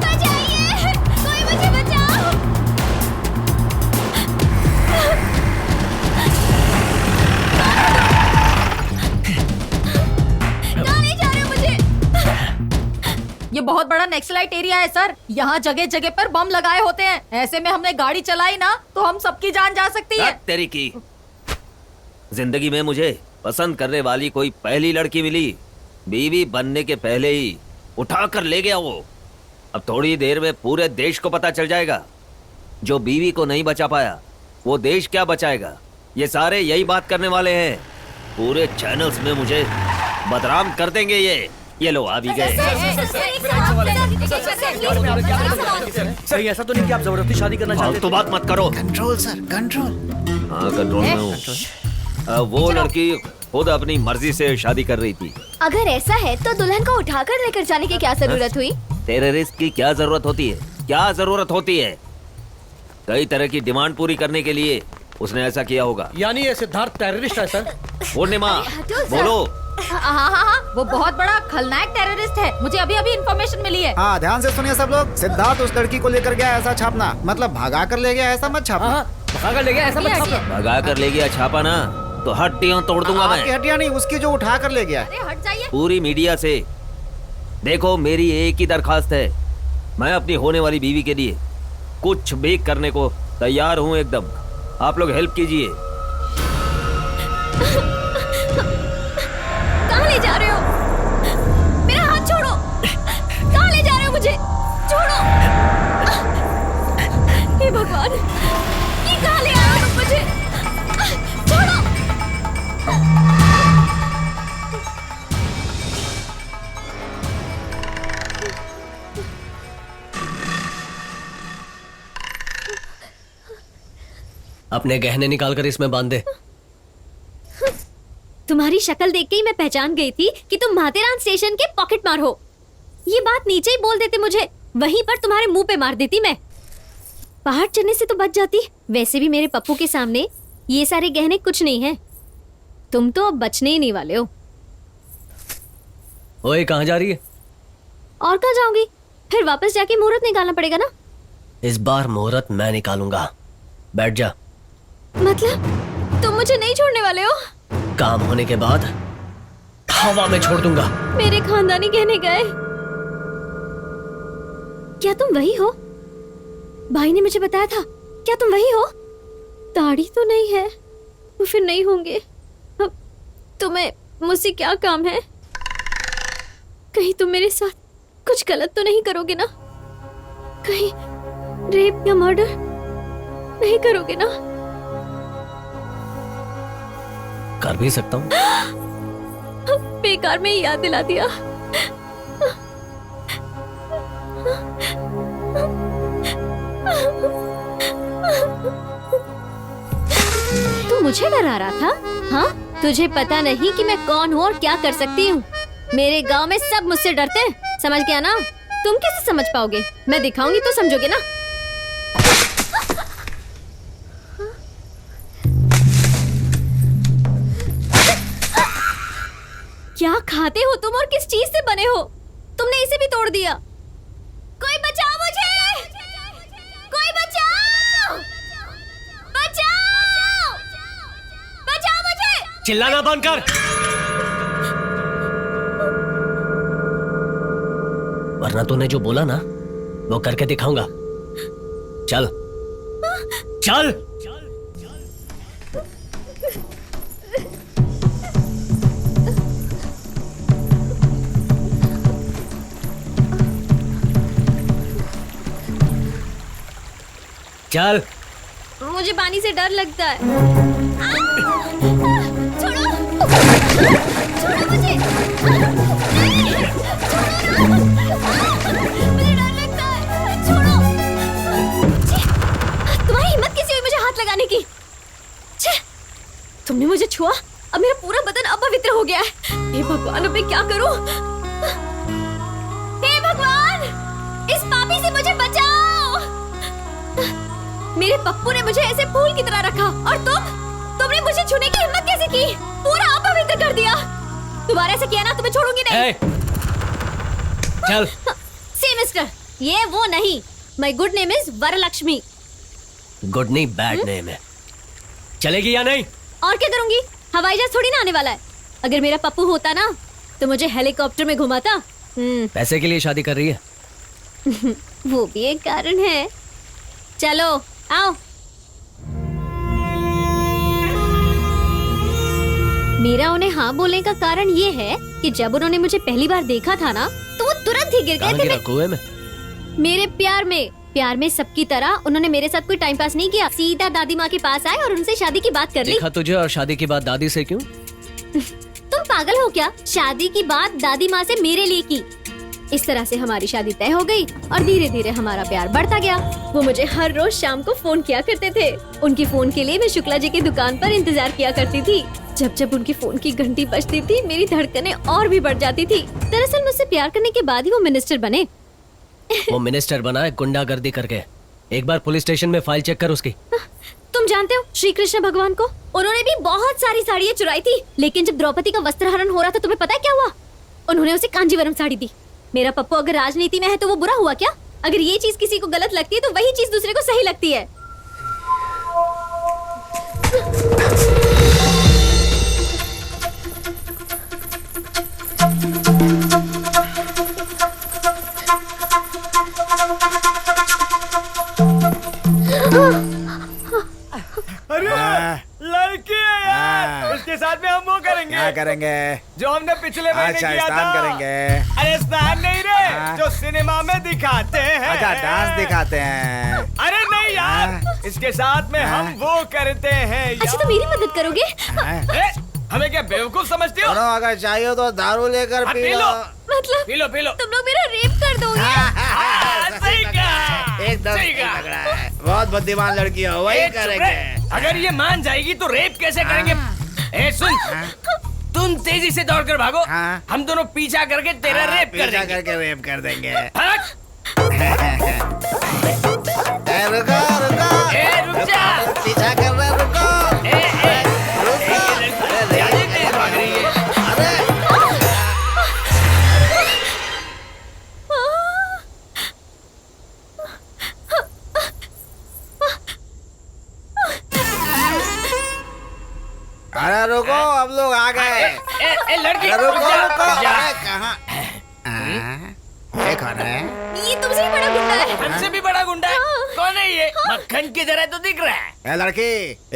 बचाइए, कोई मुझे बचाओ। कहाँ ले जा रहे हो मुझे? ये बहुत बड़ा नक्सलाइट एरिया है सर, यहाँ जगह जगह पर बम लगाए होते हैं। ऐसे में हमने गाड़ी चलाई ना तो हम सबकी जान जा सकती है। तेरी की जिंदगी में मुझे पसंद करने वाली कोई पहली लड़की मिली, बीवी बनने के पहले ही उठा कर ले गया वो। अब थोड़ी देर में पूरे देश को पता चल जाएगा, जो बीवी को नहीं बचा पाया वो देश क्या बचाएगा। ये सारे यही बात करने वाले हैं, पूरे चैनल्स में मुझे बदनाम कर देंगे ये लो आ भी गए। सही ऐसा तो नहीं कि आप जबरदस्ती शादी करना चाहते? तो बात मत करो। Control sir, control. हाँ कंट्रोल में हूँ। वो लड़की खुद अपनी मर्जी से शादी कर रही थी। अगर ऐसा है तो दुल्हन को उठाकर लेकर जाने की क्या जरूरत हुई? तेरे रिस्क की क्या जरूरत होती है? क्या जरूरत होती है? कई तरह की डिमांड पूरी करने के लिए उसने ऐसा किया होगा। यानी ये सिद्धार्थ टेररिस्ट है सर? पूर्णिमा बोलो। हाँ, वो बहुत बड़ा खलनायक टेररिस्ट है, मुझे अभी इन्फॉर्मेशन मिली है। हाँ, ध्यान से सुनिए सब लोग। सिद्धार्थ उस लड़की को लेकर गया ऐसा छापना, मतलब भगा कर ले गया ऐसा मत छापना। भगा कर ले गया ऐसा मत छापना। भगा कर ले गया छापा ना तो हड्डियां तोड़ दूंगा मैं। आपकी हड्डियां नहीं, उसकी जो उठा कर ले गया। अरे हट जाइए। पूरी मीडिया से देखो, मेरी एक ही दरखास्त है, मैं अपनी होने वाली बीवी के लिए कुछ भी करने को तैयार हूँ एकदम। आप लोग हेल्प कीजिए। कहाँ ले जा रहे हो? मेरा हाथ छोड़ो। कहाँ ले जा रहे हो मुझे? छोड़ो। हे भगवान, ये कहाँ ले आए हो तुम मुझे? छोड़ो। अपने गहने निकाल कर इसमें बांध दे। तुम्हारी शक्ल देख के ही मैं पहचान गई थी कि तुम माथेरान स्टेशन के पॉकेट मार हो। ये बात नीचे ही बोल देते मुझे, वहीं पर तुम्हारे मुंह पे मार देती मैं। पहाड़ चढ़ने से तो बच जाती। वैसे भी मेरे पप्पू के सामने ये सारे गहने कुछ नहीं है। तुम तो अब बचने ही नहीं वाले हो। ओए कहाँ जा रही है? और कहाँ जाऊंगी? फिर वापस जाके मुहूर्त निकालना पड़ेगा ना। इस बार मुहूर्त मैं निकालूंगा। बैठ जा। मतलब तुम मुझे नहीं छोड़ने वाले हो? काम होने के बाद हवा में छोड़ दूंगा। मेरे खानदानी गहने गए। क्या तुम वही हो? भाई ने मुझे बताया था। क्या तुम वही हो? दाढ़ी तो नहीं है तो फिर नहीं होंगे। अब तुम्हें मुझसे क्या काम है? कहीं तुम मेरे साथ कुछ गलत तो नहीं करोगे ना? कहीं रेप या मर्डर नहीं करोगे ना? कर भी सकता हूँ। बेकार में ही याद दिला दिया। तू मुझे डरा रहा था? हाँ, तुझे पता नहीं कि मैं कौन हूँ और क्या कर सकती हूँ। मेरे गांव में सब मुझसे डरते हैं, समझ गया ना? तुम कैसे समझ पाओगे? मैं दिखाऊंगी तो समझोगे ना। क्या खाते हो तुम और किस चीज से बने हो? तुमने इसे भी तोड़ दिया। कोई बचाओ मुझे! कोई बचाओ! बचाओ! बचाओ मुझे! चिल्लाना बंद कर, वरना तूने जो बोला ना वो करके दिखाऊंगा। चल चल। चल। मुझे पानी से डर लगता है। छोड़ो! छोड़ो मुझे! मुझे डर लगता है, छोड़ो। छी, तुम्हारी हिम्मत कैसी हुई मुझे हाथ लगाने की? छी, तुमने मुझे छुआ, अब मेरा पूरा बदन अपवित्र हो गया है। हे भगवान, अब मैं क्या करूं? हे भगवान, इस पापी से मुझे बचाओ। मेरे पप्पू ने मुझे ऐसे फूल की तरह रखा और तुमने मुझे छूने की हिम्मत कैसे की? पूरा अपवित्र कर दिया। दोबारा ऐसे किया ना तो मैं छोड़ूंगी नहीं। चल। सी मिस्टर, ये वो नहीं। My good name is Varalakshmi. Good नहीं, बैड नेम है। चलेगी या नहीं? और क्या करूंगी? हवाई जहाज थोड़ी ना आने वाला है। अगर मेरा पप्पू होता ना तो मुझे हेलीकॉप्टर में घुमाता। पैसे के लिए शादी कर रही है? वो भी एक कारण है। चलो आओ। मेरा उन्हें हाँ बोलने का कारण ये है कि जब उन्होंने मुझे पहली बार देखा था ना तो वो तुरंत ही गिर गए थे कुएं में। मेरे प्यार में सबकी तरह उन्होंने मेरे साथ कोई टाइम पास नहीं किया। सीधा दादी माँ के पास आए और उनसे शादी की बात कर ली। देखा तुझे, और शादी की बात दादी से क्यों? तुम पागल हो क्या? शादी की बात दादी माँ से मेरे लिए की। इस तरह से हमारी शादी तय हो गई और धीरे धीरे हमारा प्यार बढ़ता गया। वो मुझे हर रोज शाम को फोन किया करते थे। उनकी फोन के लिए मैं शुक्ला जी की दुकान पर इंतजार किया करती थी। जब जब उनकी फोन की घंटी बजती थी मेरी धड़कनें और भी बढ़ जाती थी। दरअसल मुझसे प्यार करने के बाद ही वो मिनिस्टर बने। वो मिनिस्टर बना है गुंडागर्दी करके। एक बार पुलिस स्टेशन में फाइल चेक कर उसकी। तुम जानते हो श्री कृष्ण भगवान को? उन्होंने भी बहुत सारी साड़ियाँ चुराई थी, लेकिन जब द्रौपदी का वस्त्रहरण हो रहा था तुम्हें पता है क्या हुआ? उन्होंने उसे कांजीवरम साड़ी दी। मेरा पप्पू अगर राजनीति में है तो वो बुरा हुआ क्या? अगर ये चीज किसी को गलत लगती है तो वही चीज दूसरे को सही लगती है। अरे लड़की है यार, इसके साथ में हम वो करेंगे। क्या करेंगे? जो हमने पिछले महीने अच्छा, किया स्नान था। करेंगे। अरे स्नान नहीं रे, जो सिनेमा में दिखाते हैं। अच्छा, डांस दिखाते हैं। अरे नहीं यार, इसके साथ में हम वो करते हैं यार। अच्छा, तो मेरी मदद करोगे? हमें क्या बेवकूफ समझती हो? अगर चाहिए तो दारू लेकर पी लो। मतलब पी लो। तुम लोग मेरा रेप कर दोगे? सही कहा, एकदम सही कहा। लग रहा है। बहुत बुद्धिमान लड़की हो, वही करेंगे। अगर ये मान जाएगी तो रेप कैसे करेंगे? ए सुन, तुम तेजी से दौड़कर भागो। हम दोनों पीछा करके तेरा रेप कर देंगे। करके रेप कर देंगे। रुको। रुक जा। पीछा कर रहे, रुको। भाग रही है। अरे रुको, अब लोग आ गए। लड़की रुको। जा। कहाँ? ये कौन है? ये तुमसे भी बड़ा गुंडा है। हमसे भी बड़ा गुंडा है? कौन है ये? मक्खन की तरह तो दिख रहा है। ए लड़की,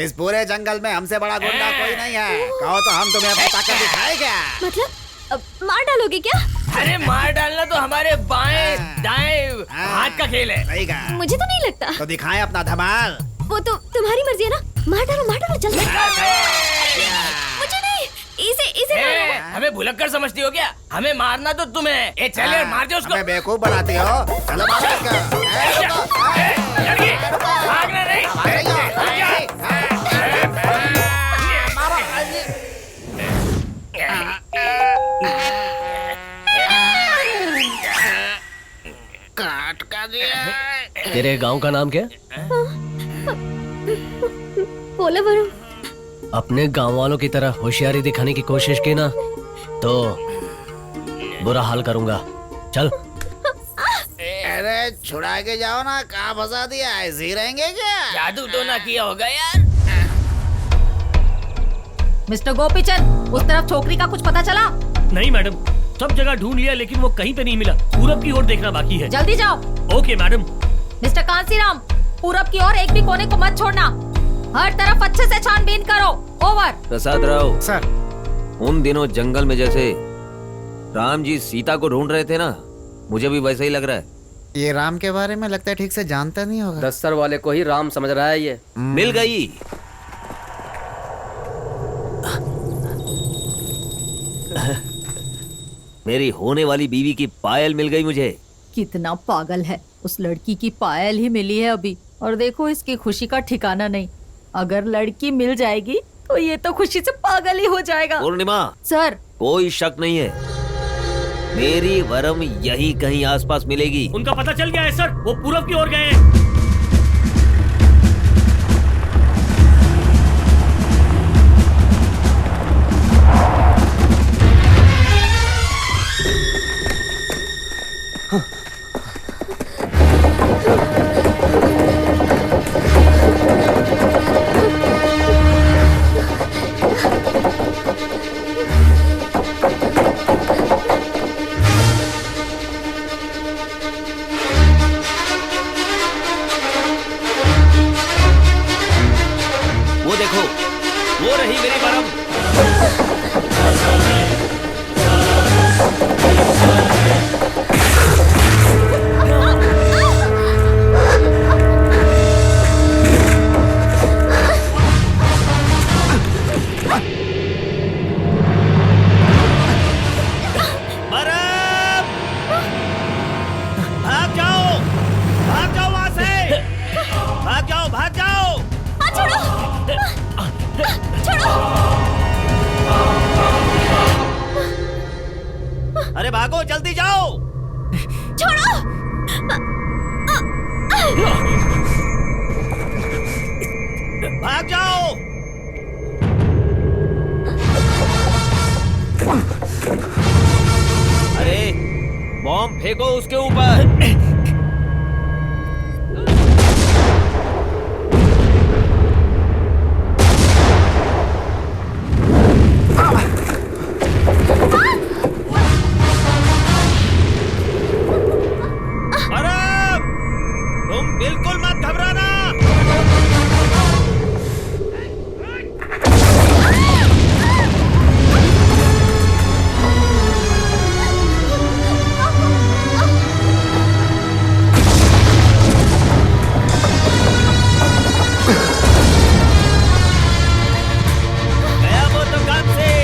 इस पूरे जंगल में हमसे बड़ा गुंडा कोई नहीं है। कहो तो हम तुम्हें अपनी ताकत दिखाए क्या? मतलब मार डालोगे क्या? अरे मार डालना तो हमारे बाएं दाएं हाथ का खेल है। सही कहा। मुझे तो नहीं लगता। तो दिखाएं अपना धमाल। वो तो तुम्हारी मर्जी है ना। मार डालो जल्दी। मुझे नहीं, इसे मारो। हमें भुलक्कड़ समझती हो क्या? हमें मारना तो तुम्हें। ए चल यार, मार दे उसको। हमें बेवकूफ बनाती हो। चलो मारो इसको। लड़की, भागना नहीं। काट का दिया। तेरे गांव का नाम क्या है? पोलावरम। अपने गांव वालों की तरह होशियारी दिखाने की कोशिश की ना तो बुरा हाल करूंगा। चल। अरे छुड़ा के जाओ ना, कहाँ फंसा दिया? ऐसे ही रहेंगे क्या? जादू तो ना किया होगा यार। मिस्टर गोपीचंद, उस तरफ छोकरी का कुछ पता चला? नहीं मैडम, सब जगह ढूंढ लिया लेकिन वो कहीं पे नहीं मिला। पूरब की ओर देखना बाकी है। जल्दी जाओ। Okay madam. मिस्टर कांसीराम, पूरब की ओर एक भी कोने को मत छोड़ना। हर तरफ अच्छे से छानबीन करो। ओवर। प्रसाद राव सर, उन दिनों जंगल में जैसे राम जी सीता को ढूंढ रहे थे ना, मुझे भी वैसा ही लग रहा है। ये राम के बारे में लगता है ठीक से जानता नहीं होगा। दस्तर वाले को ही राम समझ रहा है ये। मिल गई। मेरी होने वाली बीवी की पायल मिल गई मुझे। कितना पागल है, उस लड़की की पायल ही मिली है अभी, और देखो इसकी खुशी का ठिकाना नहीं। अगर लड़की मिल जाएगी तो ये तो खुशी से पागल ही हो जाएगा। पूर्णिमा सर, कोई शक नहीं है, मेरी वरम यही कहीं आसपास मिलेगी। उनका पता चल गया है सर, वो पूरब की ओर गए हैं। वो देखो, वो रही मेरी वरम। वरम! भाग जाओ वहां से, भाग जाओ। अरे भागो, जल्दी जाओ। छोड़ो। भाग जाओ। अरे बॉम्ब फेंको उसके ऊपर। वरम, तुम बिल्कुल मत घबराना। गया वो तो काम से।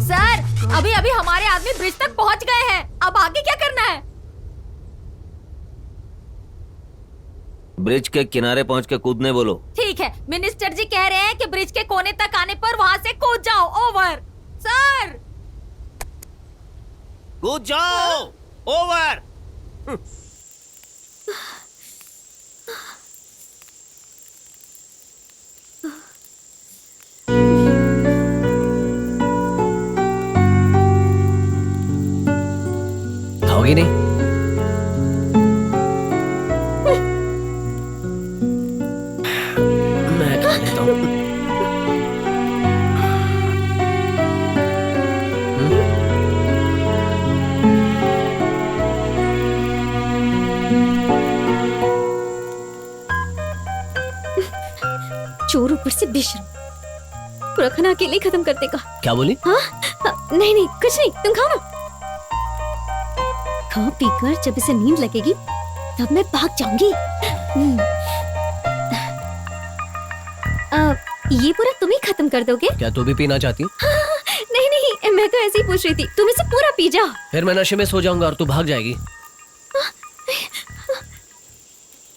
सर, अभी अभी हमारे आदमी ब्रिज तक पहुंच गए हैं। अब आगे क्या करना है? ब्रिज के किनारे पहुंच के कूदने बोलो। ठीक है, मिनिस्टर जी कह रहे हैं कि ब्रिज के कोने तक आने पर वहां से कूद जाओ। ओवर। सर, कूद जाओ। ओवर। खाओगी नहीं? चोर ऊपर से बेशर्म, पूरा खाना अकेले ही खत्म कर देगा। क्या बोली? हाँ नहीं नहीं कुछ नहीं, तुम खाओ ना। खा पी कर जब इसे नींद लगेगी तब मैं भाग जाऊंगी। ये पूरा तुम ही खत्म कर दोगे? क्या तू भी पीना चाहती? नहीं नहीं, मैं तो ऐसे ही पूछ रही थी, तुम इसे पूरा पी जा। फिर मैं नशे में सो जाऊंगा और तू भाग जाएगी।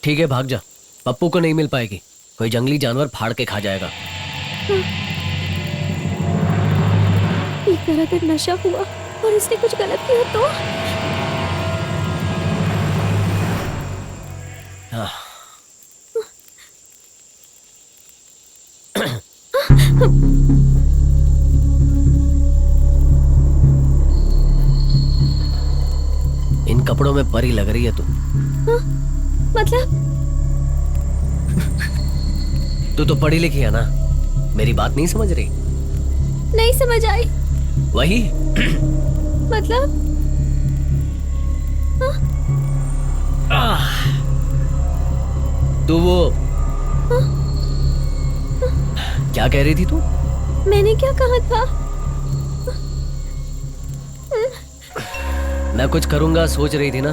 ठीक है भाग जा, पप्पू को नहीं मिल पाएगी, कोई जंगली जानवर फाड़ के खा जाएगा। पीकर अगर नशा हुआ और इसने कुछ गलत किया तो? इन कपड़ों में परी लग रही है तू। मतलब? तू तो पढ़ी लिखी है ना, मेरी बात नहीं समझ रही? नहीं समझ आई। वही मतलब? तू वो क्या कह रही थी तू? मैंने क्या कहा था? मैं कुछ करूंगा सोच रही थी ना।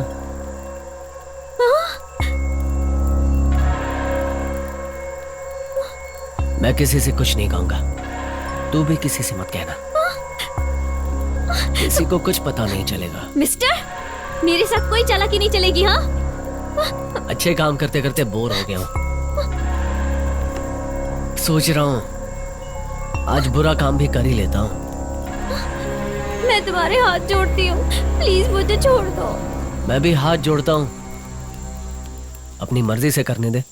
मैं किसी से कुछ नहीं कहूंगा, तू भी किसी से मत कहना, किसी को कुछ पता नहीं चलेगा। मिस्टर, मेरे साथ कोई चालाकी नहीं चलेगी। हाँ, अच्छे काम करते करते बोर हो गया हूं, सोच रहा हूं आज बुरा काम भी कर ही लेता हूं। मैं तुम्हारे हाथ जोड़ती हूँ, प्लीज मुझे छोड़ दो। मैं भी हाथ जोड़ता हूं, अपनी मर्जी से करने दे।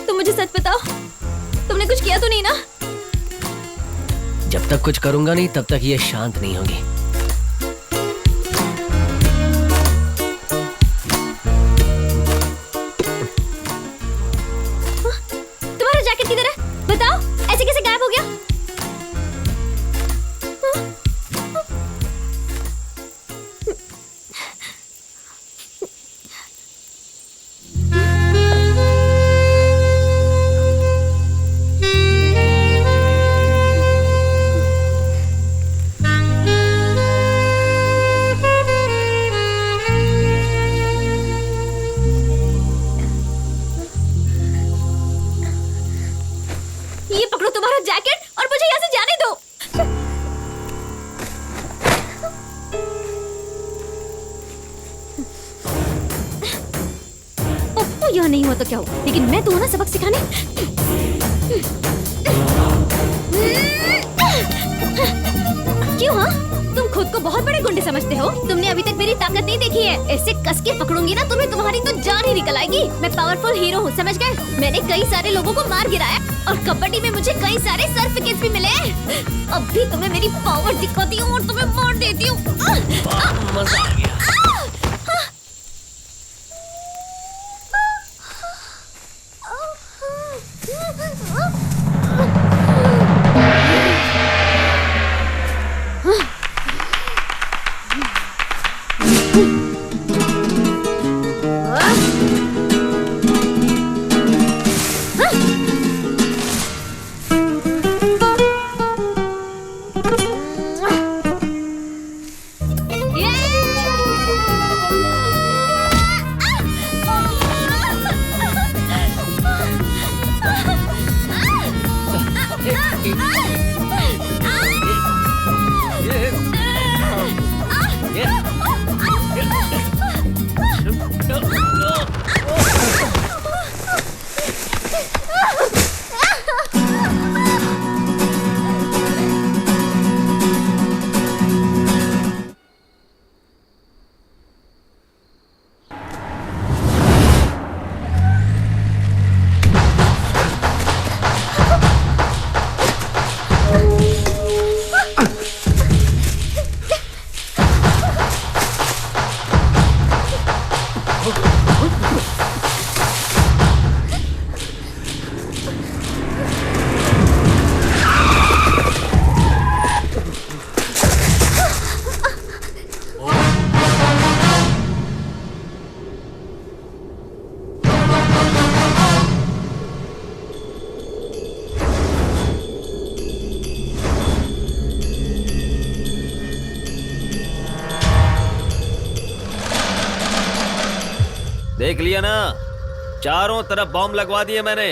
तुम मुझे सच बताओ, तुमने कुछ किया तो नहीं ना? जब तक कुछ करूंगा नहीं तब तक ये शांत नहीं होगी। तुम्हारा जैकेट किधर है? बताओ, ऐसे कैसे गायब हो गया? ये पकड़ो तुम्हारा जैकेट और मुझे यहाँ से जाने दो। ओह, यहाँ नहीं हुआ तो क्या हुआ, लेकिन मैं तो हूँ ना सबक सिखाने। क्यों? हाँ, तुम खुद को बहुत बड़े गुंडे समझते हो। तुमने अभी तक मेरी ताकत नहीं देखी है। ऐसे कस के पकड़ूंगी ना तुम्हें, तुम्हारी तो जान ही निकल आएगी। मैं पावरफुल हीरो हूँ, समझ गए? मैंने कई सारे लोगों को मार गिराया और कबड्डी में मुझे कई सारे सर्टिफिकेट्स भी मिले। अब भी तुम्हें मेरी पावर दिखाती हूँ और तुम्हें मार देती हूँ। मजा आ गया। देख लिया ना, चारों तरफ बॉम्ब लगवा दिए मैंने।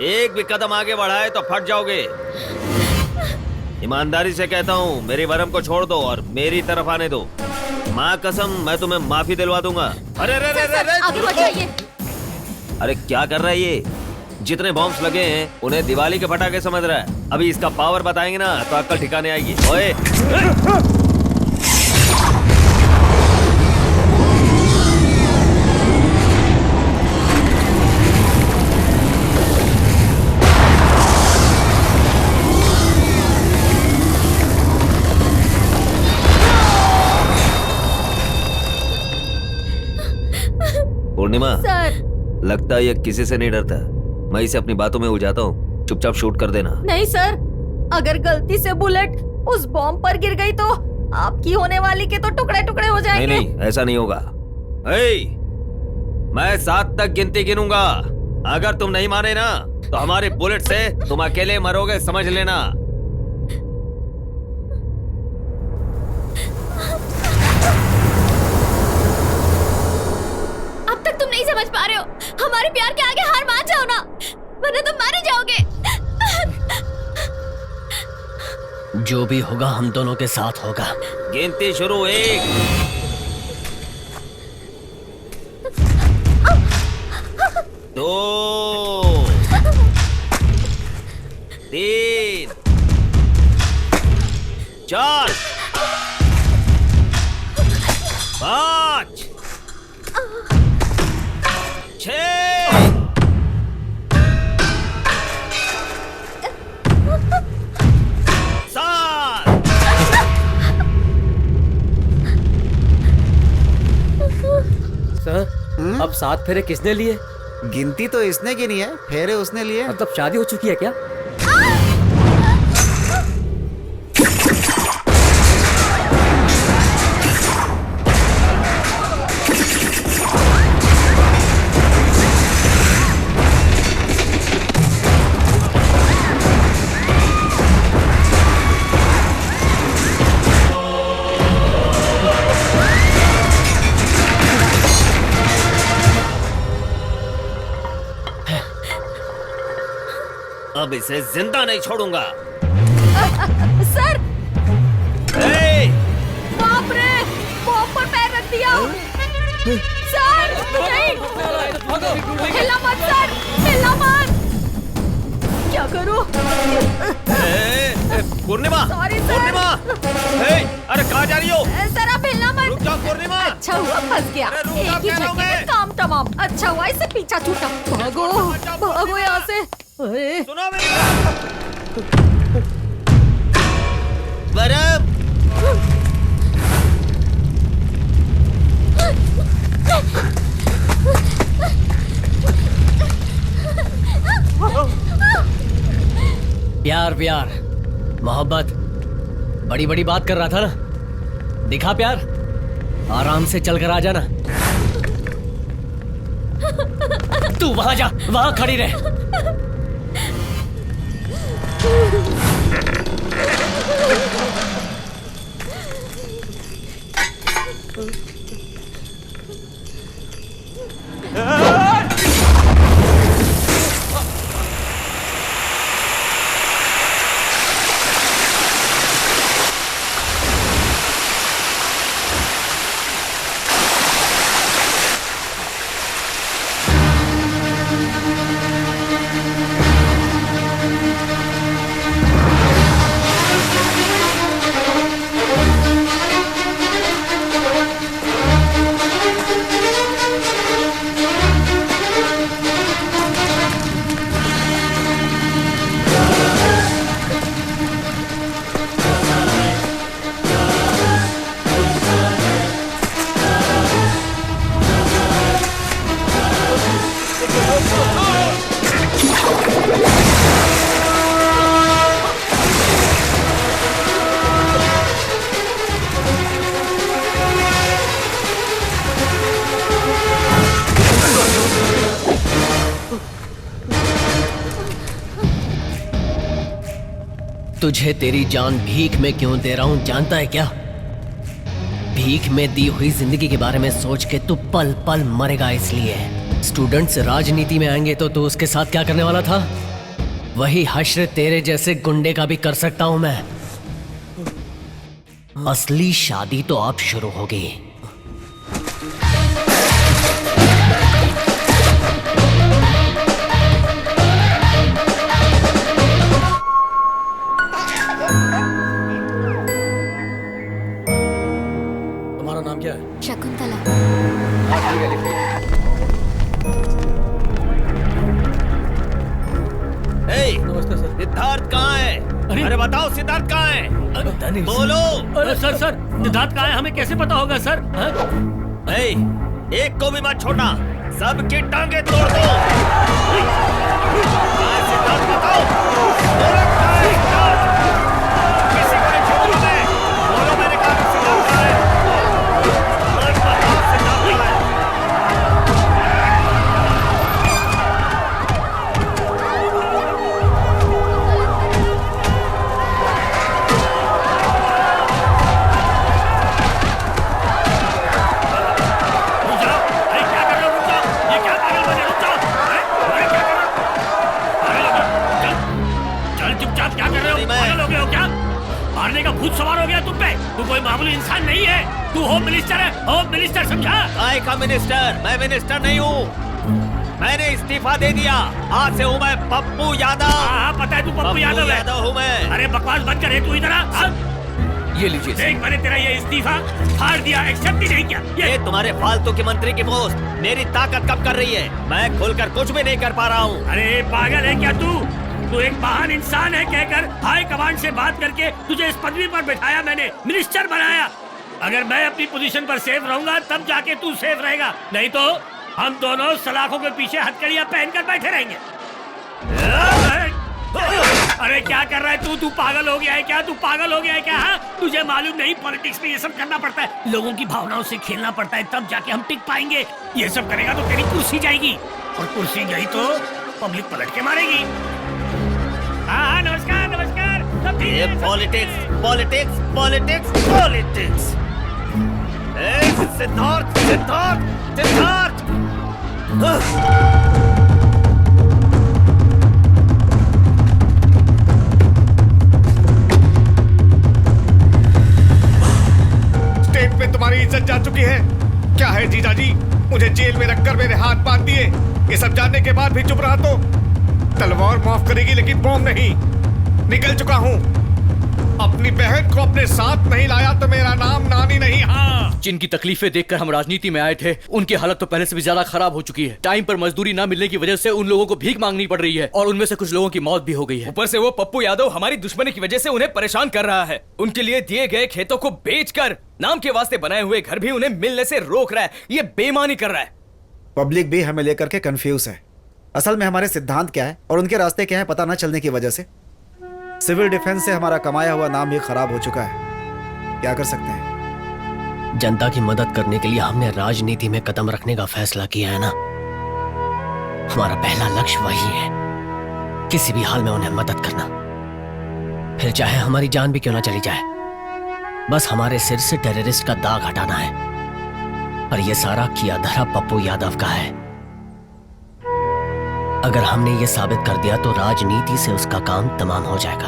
एक भी कदम आगे बढ़ाए तो फट जाओगे। ईमानदारी से कहता हूँ, मेरी वरम को छोड़ दो और मेरी तरफ आने दो। माँ कसम, मैं तुम्हें माफी दिलवा दूंगा। अरे रे रे रे रे, आगे बढ़ाइए। अरे क्या कर रहा है ये? जितने बॉम्ब्स लगे हैं उन्हें दिवाली के पटाखे समझ रहा है। अभी इसका पावर बताएंगे ना तो अक्ल ठिकाने आएगी। ओए पूर्णिमा, सर लगता है ये किसी से नहीं डरता। मैं इसे अपनी बातों में उलझाता हूँ, चुपचाप शूट कर देना। नहीं सर, अगर गलती से बुलेट उस बॉम्ब पर गिर गई तो आपकी होने वाली के तो टुकड़े टुकड़े हो जाएंगे। नहीं नहीं, ऐसा नहीं होगा। मैं 7 तक गिनती गिनूंगा। अगर तुम नहीं माने ना तो हमारे बुलेट से तुम अकेले मरोगे, समझ लेना। अब तक तुम नहीं समझ पा रहे हो। हमारे प्यार के आगे हार मान जाओ ना, वरना तुम मारे जाओगे। जो भी होगा हम दोनों के साथ होगा। गिनती शुरू। 1 2 3 4 5 6 7। सर, अब 7 फेरे किसने लिए? गिनती तो इसने गिनी है, फेरे उसने लिए। मतलब शादी हो चुकी है क्या? अब इसे जिंदा नहीं छोड़ूंगा। सर, ए! बाप रे, बॉम्ब पर पैर रख दिया। सर नहीं, हिला मत सर, हिला मत। क्या करूं? पूर्णिमा, सॉरी सर। पूर्णिमा, अरे कहाँ जा रही हो? सर आप हिलना मत। रुक जाओ पूर्णिमा। अच्छा हुआ फंस गया। अरे रुक एक जाओ, ही कह रहा हूं झटके में मैं। काम तमाम। अच्छा हुआ इससे पीछा छूटा। भागो भागो यहाँ से। अरे सुनो मेरी बात। वरम, प्यार प्यार, मोहब्बत, बड़ी बड़ी बात कर रहा था ना। दिखा प्यार, आराम से चल कर आ जाना। तू वहां जा, वहां खड़ी रहे। तुझे तेरी जान भीख में क्यों दे रहा हूं जानता है क्या? भीख में दी हुई जिंदगी के बारे में सोच के तू पल पल मरेगा इसलिए। स्टूडेंट्स राजनीति में आएंगे तो तू उसके साथ क्या करने वाला था? वही हश्र तेरे जैसे गुंडे का भी कर सकता हूं मैं। असली शादी तो अब शुरू होगी। तुम्हारा नाम क्या है? शकुंतला। नमस्ते सर। सिद्धार्थ कहाँ है? अरे बताओ सिद्धार्थ कहाँ है? बोलो। अरे सर सिद्धार्थ कहाँ है? हमें कैसे पता होगा सर? एक को भी मत छोड़ना, सबकी टांगे तोड़ दो। कहाँ है सिद्धार्थ बताओ? कहाँ है सिद्धार्थ? किसी को नहीं छोड़ूंगा मैं। बोलो मैंने कहा सिद्धार्थ कहाँ है? बताओ सिद्धार्थ कहाँ है? मारने का भूत सवार हो गया तुम पे। तू कोई मामूली इंसान नहीं है, तू होम मिनिस्टर है। होम मिनिस्टर समझा? काय का मिनिस्टर? मैं मिनिस्टर नहीं हूँ, मैंने इस्तीफा दे दिया। आज से हूँ मैं पप्पू यादव। हाँ पता है तू पप्पू यादव है। हूँ मैं। अरे बकवास बंद करे, तू इधर आ। ये लीजिए। देख मैंने तेरा ये इस्तीफा फाड़ दिया, एक्सेप्ट ही नहीं किया। ये तुम्हारे फालतू की मंत्री की पोस्ट मेरी ताकत कम कर रही है। मैं खुलकर कुछ भी नहीं कर पा रहा हूँ। अरे पागल है क्या तू? तू एक महान इंसान है कहकर हाई कमांड से बात करके तुझे इस पदवी पर बैठाया मैंने, मिनिस्टर बनाया। अगर मैं अपनी पोजीशन पर सेफ रहूंगा तब जाके तू सेफ रहेगा, नहीं तो हम दोनों सलाखों के पीछे हथकड़ियां पहनकर बैठे रहेंगे। अरे क्या कर रहा है तू? तू पागल हो गया है क्या? तू पागल हो गया है क्या? हाँ? तुझे मालूम नहीं पॉलिटिक्स में ये सब करना पड़ता है, लोगों की भावनाओं से खेलना पड़ता है, तब जाके हम टिक पाएंगे। ये सब करेगा तो तेरी कुर्सी जाएगी, और कुर्सी गई तो पब्लिक पलट के मारेगी। हाँ नमस्कार नमस्कार। सब ठीक ये है? Politics politics politics politics. Siddharth Siddharth Siddharth. State पे तुम्हारी इज्जत जा चुकी है। क्या है जीजाजी, मुझे जेल में रखकर मेरे हाथ बांध दिए। ये सब जानने के बाद भी चुप रहा तो तलवार माफ करेगी लेकिन बॉम्ब नहीं। निकल चुका हूँ। अपनी बहन को अपने साथ नहीं लाया तो मेरा नाम नानी नहीं। हाँ, जिनकी तकलीफें देखकर हम राजनीति में आए थे उनकी हालत तो पहले से भी ज्यादा खराब हो चुकी है। टाइम पर मजदूरी ना मिलने की वजह से उन लोगों को भीख मांगनी पड़ रही है और उनमें से कुछ लोगों की मौत भी हो गई है। ऊपर से वो पप्पू यादव हमारी दुश्मनी की वजह से उन्हें परेशान कर रहा है। उनके लिए दिए गए खेतों को बेचकर नाम के वास्ते बनाए हुए घर भी उन्हें मिलने से रोक रहा है। ये बेईमानी कर रहा है। पब्लिक भी हमें लेकर के कंफ्यूज है। असल में हमारे सिद्धांत क्या है और उनके रास्ते क्या है पता न चलने की वजह से सिविल डिफेंस से हमारा कमाया हुआ नाम भी खराब हो चुका है। क्या कर सकते हैं? जनता की मदद करने के लिए हमने राजनीति में कदम रखने का फैसला किया है ना। हमारा पहला लक्ष्य वही है, किसी भी हाल में उन्हें मदद करना, फिर चाहे हमारी जान भी क्यों ना चली जाए। बस हमारे सिर से टेररिस्ट का दाग हटाना है। और ये सारा किया धरा पप्पू यादव का है। अगर हमने ये साबित कर दिया तो राजनीति से उसका काम तमाम हो जाएगा।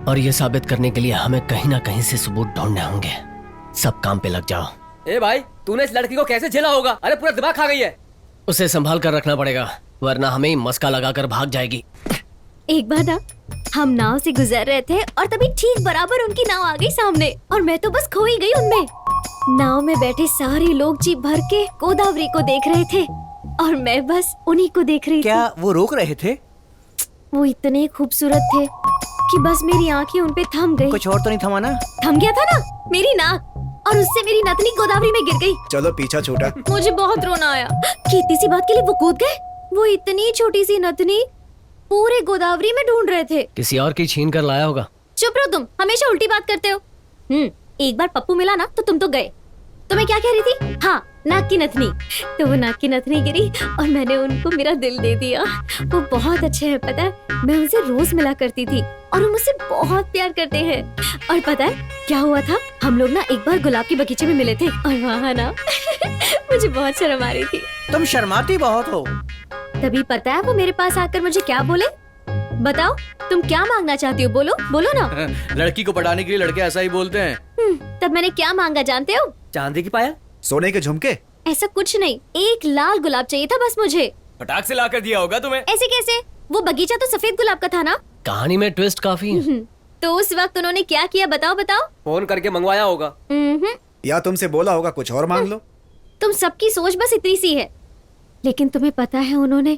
और ये साबित करने के लिए हमें कहीं ना कहीं से सबूत ढूंढने होंगे। सब काम पे लग जाओ। ए भाई, तूने इस लड़की को कैसे झेला होगा? अरे पूरा दिमाग खा गई है। उसे संभाल कर रखना पड़ेगा, वरना हमें ही मस्का लगाकर भाग जाएगी। एक बार ना हम नाव से गुजर रहे थे और तभी ठीक बराबर उनकी नाव आ गई सामने और मैं तो बस खो ही गई उनमें। नाव में बैठे सारे लोग जी भर के गोदावरी को देख रहे थे और मैं बस उन्हीं को देख रही थी। क्या वो रोक रहे थे? वो इतने खूबसूरत थे कि बस मेरी आंखें उन पे थम गई। कुछ और तो नहीं थमा ना? थम गया था ना मेरी नाक, और उससे मेरी नथनी गोदावरी में गिर गई। चलो पीछा छोटा। मुझे बहुत रोना आया कि इतनी सी बात के लिए वो कूद गए। वो इतनी छोटी सी नथनी पूरे गोदावरी में ढूंढ रहे थे। किसी और की छीन कर लाया होगा। चुप रहो, तुम हमेशा उल्टी बात करते हो। एक बार पप्पू मिला ना तो तुम तो गए। तो मैं क्या कह रही थी? हाँ, नाक की नथनी। तो वो नाक की नथनी गिरी और मैंने उनको मेरा दिल दे दिया। वो बहुत अच्छे हैं, पता है। मैं उनसे रोज मिला करती थी और वो मुझसे बहुत प्यार करते हैं। और पता है क्या हुआ था, हम लोग ना एक बार गुलाब के बगीचे में मिले थे और वहाँ ना मुझे बहुत शर्म आ रही थी। तुम शर्माती बहुत हो। तभी पता है वो मेरे पास आकर मुझे क्या बोले। बताओ तुम क्या मांगना चाहती हो, बोलो बोलो ना। लड़की को पटाने के लिए लड़के ऐसा ही बोलते हैं। तब मैंने क्या मांगा जानते हो? चांदी की पायल, सोने के झुमके। ऐसा कुछ नहीं, एक लाल गुलाब चाहिए था बस मुझे। फटाक से लाकर दिया होगा तुम्हें। ऐसे कैसे, वो बगीचा तो सफेद गुलाब का था ना। कहानी में ट्विस्ट काफी है। तो उस वक्त उन्होंने क्या किया बताओ बताओ। फोन करके मंगवाया होगा। या तुमसे बोला होगा कुछ और मांग लो। तुम सबकी सोच बस इतनी सी है, लेकिन तुम्हें पता है उन्होंने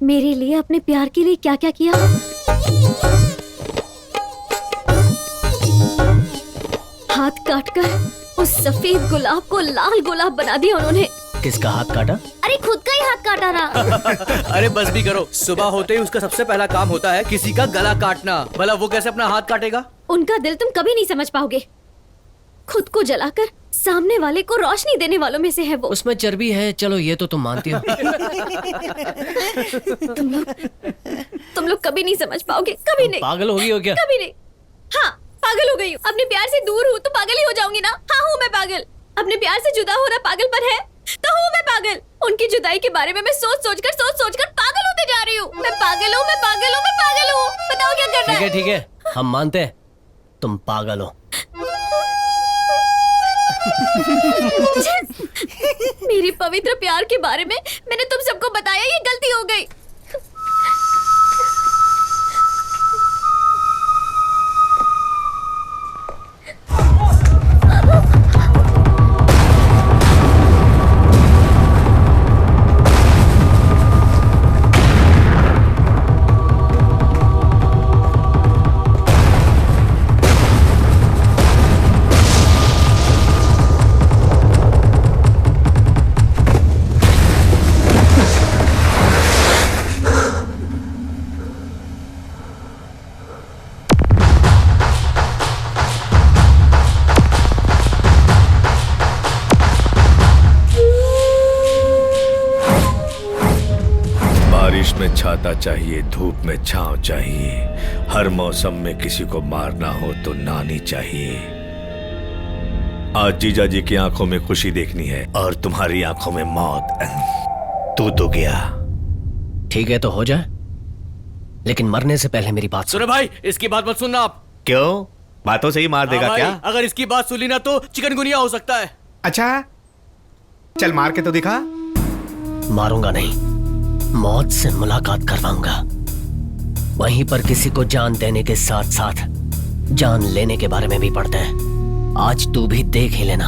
मेरे लिए, अपने प्यार के लिए क्या क्या किया? हाथ काटकर उस सफेद गुलाब को लाल गुलाब बना दिया उन्होंने। किसका हाथ काटा? अरे खुद का ही हाथ काटा ना। अरे बस भी करो, सुबह होते ही उसका सबसे पहला काम होता है किसी का गला काटना। भला वो कैसे अपना हाथ काटेगा? उनका दिल तुम कभी नहीं समझ पाओगे। खुद को जलाकर सामने वाले को रोशनी देने वालों में से है वो। उसमें चर्बी है, चलो ये तो तुम मानती हो। तुम लोग कभी नहीं समझ पाओगे, कभी नहीं। पागल होगी हो क्या? कभी नहीं। हाँ पागल हो गई हूँ, अपने प्यार से दूर हूँ तो पागल ही हो जाऊंगी ना। हाँ हूँ मैं पागल। अपने प्यार से जुदा होना पागलपन है तो हूँ मैं पागल। उनकी जुदाई के बारे में मैं सोच सोच कर पागल होते जा रही हूँ। मैं पागल हूँ, मैं पागल हूँ, मैं पागल हूँ। बताओ क्या करना है? ठीक है हम मानते हैं तुम पागल हो। मेरे पवित्र प्यार के बारे में मैंने तुम सबको बताया, ये गलती हो गई। बारिश में छाता चाहिए, धूप में छांव चाहिए, हर मौसम में किसी को मारना हो तो नानी चाहिए। आज जीजा जी की आंखों में खुशी देखनी है और तुम्हारी आंखों में मौत। तू तो गया। ठीक है तो हो जाए, लेकिन मरने से पहले मेरी बात सुनो भाई, इसकी बात मत सुनना आप। क्यों? बातों से ही मार देगा क्या? अगर इसकी बात सुनी ना तो चिकनगुनिया हो सकता है। अच्छा चल मार के तो दिखा। मारूंगा नहीं, मौत से मुलाकात करवाऊंगा। वहीं पर किसी को जान देने के साथ साथ जान लेने के बारे में भी पढ़ते हैं। आज तू भी देख ही लेना,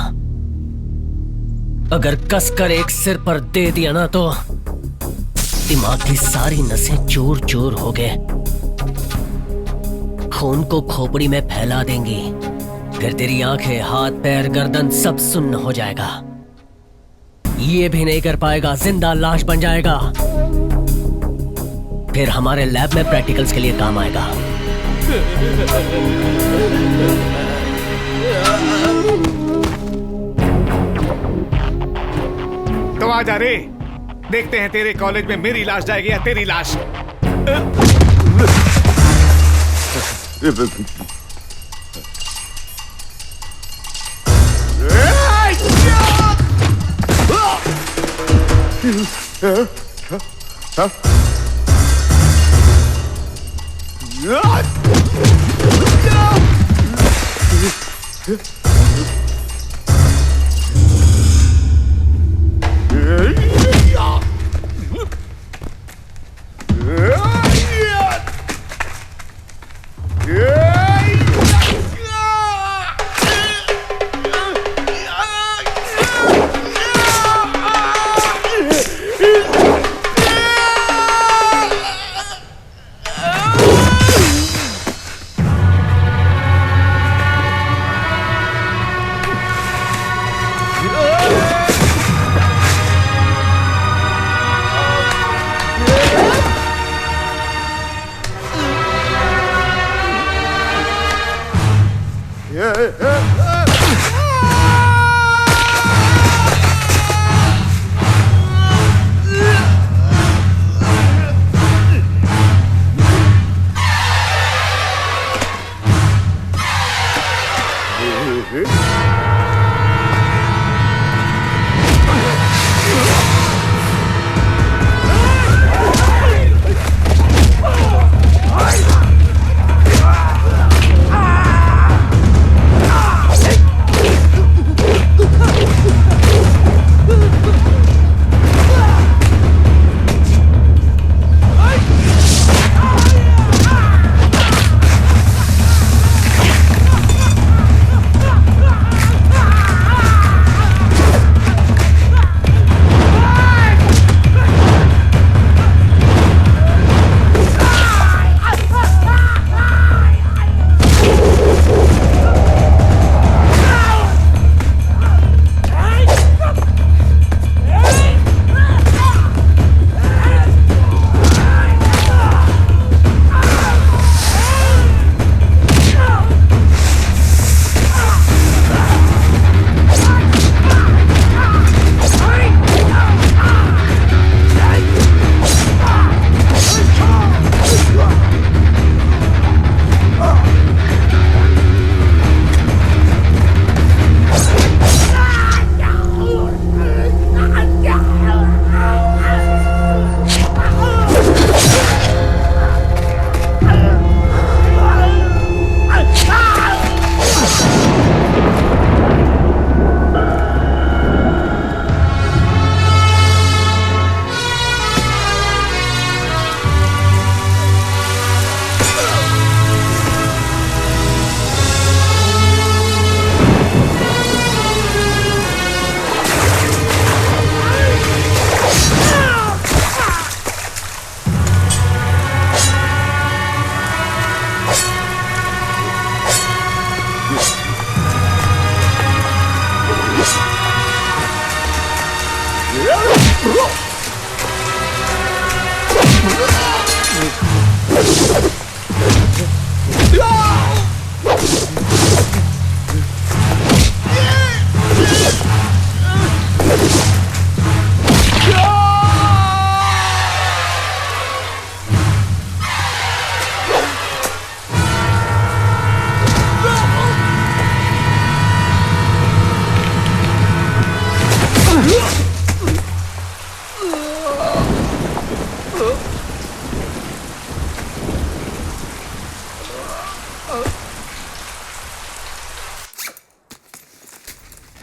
अगर कसकर एक सिर पर दे दिया ना तो दिमाग की सारी नसें चूर चूर हो गए, खून को खोपड़ी में फैला देंगी। फिर तेरी आंखें, हाथ, पैर, गर्दन सब सुन्न हो जाएगा। ये भी नहीं कर पाएगा, जिंदा लाश बन जाएगा। फिर हमारे लैब में प्रैक्टिकल्स के लिए काम आएगा। तो आ जा रे, देखते हैं तेरे कॉलेज में मेरी लाश जाएगी या तेरी लाश।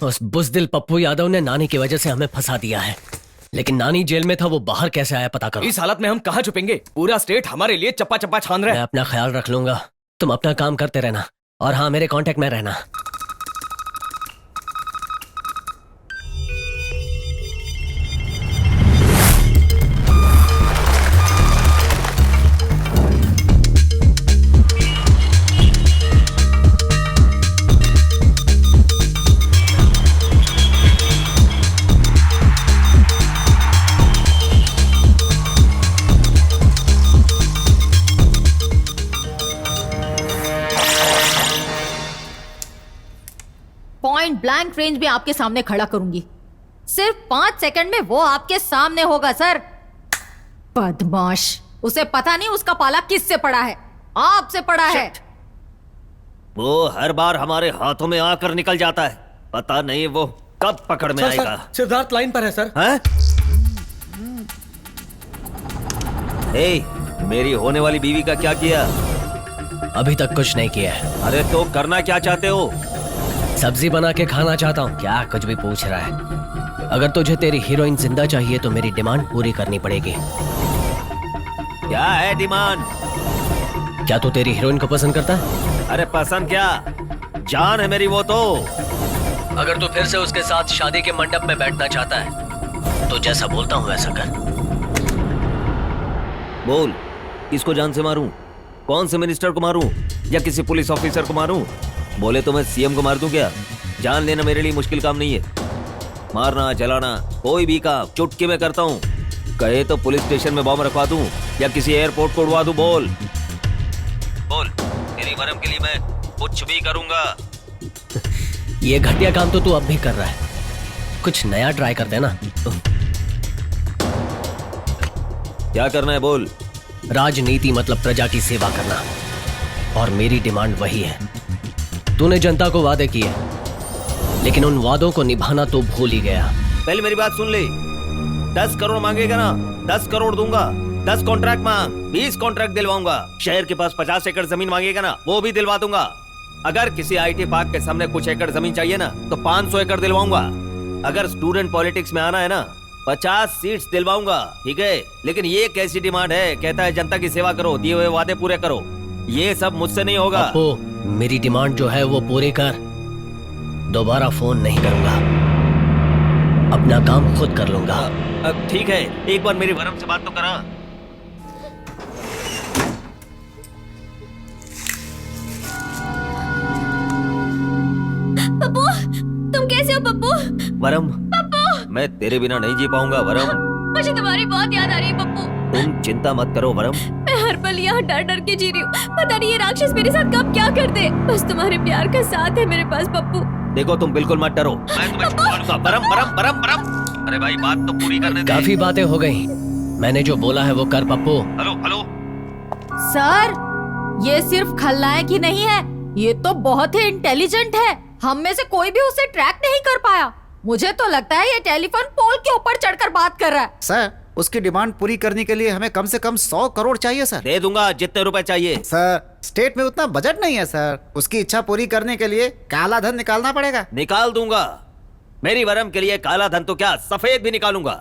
उस बुज़दिल पप्पू यादव ने नानी की वजह से हमें फंसा दिया है, लेकिन नानी जेल में था, वो बाहर कैसे आया पता करो। इस हालत में हम कहाँ छुपेंगे? पूरा स्टेट हमारे लिए चप्पा चप्पा छान रहा मैं है। अपना ख्याल रख लूंगा, तुम अपना काम करते रहना, और हाँ, मेरे कांटेक्ट में रहना। पॉइंट ब्लैंक रेंज में आपके सामने खड़ा करूंगी, सिर्फ 5 सेकंड में वो आपके सामने होगा सर। बदमाश, उसे पता नहीं उसका पाला किससे पड़ा है, आपसे पड़ा है। वो हर बार हमारे हाथों में आकर निकल जाता है, पता नहीं वो कब पकड़ में आएगा। सिद्धार्थ लाइन पर है सर। हैं? ए, मेरी होने वाली बीवी का क्या किया? अभी तक कुछ नहीं किया है। अरे तो करना क्या चाहते हो? सब्जी बना के खाना चाहता हूँ। क्या कुछ भी पूछ रहा है? अगर तुझे तेरी हीरोइन जिंदा चाहिए तो मेरी डिमांड पूरी करनी पड़ेगी। क्या है डिमांड? क्या तू तेरी हीरोइन को पसंद करता है? अरे पसंद क्या, जान है मेरी वो तो। अगर तू फिर से उसके साथ शादी के मंडप में बैठना चाहता है तो जैसा बोलता हूँ वैसा कर। बोल, किसको जान से मारूं? कौन से मिनिस्टर को मारूं या किसी पुलिस ऑफिसर को मारूं? बोले तो मैं सीएम को मार दूं क्या? जान लेना मेरे लिए मुश्किल काम नहीं है। मारना, जलाना, कोई भी काम चुटकी में करता हूँ। कहे तो पुलिस स्टेशन में बॉम्ब रखवा दूं या किसी एयरपोर्ट को उड़वा दूं। बोल बोल, तेरी वरम के लिए मैं कुछ भी करूंगा। ये घटिया काम तो तू अब भी कर रहा है, कुछ नया ट्राई कर देना। क्या करना है बोल? राजनीति मतलब प्रजा की सेवा करना, और मेरी डिमांड वही है। तूने जनता को वादे किए, लेकिन उन वादों को निभाना तो भूल ही गया। पहले मेरी बात सुन ले। 10 करोड़ मांगेगा ना, 10 करोड़ दूंगा। 10 कॉन्ट्रैक्ट मांग, 20 कॉन्ट्रैक्ट दिलवाऊंगा। शहर के पास 50 एकड़ जमीन मांगेगा ना, वो भी दिलवा दूंगा। अगर किसी आईटी पार्क के सामने कुछ एकड़ जमीन चाहिए ना, तो 500 एकड़ दिलवाऊंगा। अगर स्टूडेंट पॉलिटिक्स में आना है ना, 50 सीट्स दिलवाऊंगा, ठीक है? लेकिन ये कैसी डिमांड है? कहता है जनता की सेवा करो, दिए हुए वादे पूरे करो। ये सब मुझसे नहीं होगा। मेरी डिमांड जो है वो पूरी कर, दोबारा फोन नहीं करूंगा, अपना काम खुद कर लूंगा। ठीक है, एक बार मेरी वरम से बात तो करा। पप्पू, तुम कैसे हो पप्पू? वरम, पप्पू, मैं तेरे बिना नहीं जी पाऊंगा वरम। मुझे तुम्हारी बहुत याद आ रही है पप्पू। तुम चिंता मत करो वरम। मैं हर पल यहाँ डर डर के जी रही हूँ, पता नहीं ये राक्षस मेरे साथ कब क्या कर दे। बस तुम्हारे प्यार का साथ है मेरे पास पप्पू। देखो तुम बिल्कुल मत डरो, मैं तुम्हें छुड़वा लूंगा। वरम वरम वरम वरम। अरे भाई बात तो पूरी करने दे। काफी बातें हो गई, मैंने जो बोला है वो कर पप्पू। हेलो हेलो सर, ये सिर्फ खलनायक ही नहीं है, ये तो बहुत ही इंटेलिजेंट है। हम में से कोई भी उसे ट्रैक नहीं कर पाया। मुझे तो लगता है ये टेलीफोन पोल के ऊपर चढ़कर बात कर रहा है। सर, उसकी डिमांड पूरी करने के लिए हमें कम से कम 100 करोड़ चाहिए सर। दे दूंगा जितने रुपए चाहिए। सर, स्टेट में उतना बजट नहीं है सर। उसकी इच्छा पूरी करने के लिए काला धन निकालना पड़ेगा। निकाल दूंगा। मेरी वरम के लिए काला धन तो क्या, सफेद भी निकालूंगा।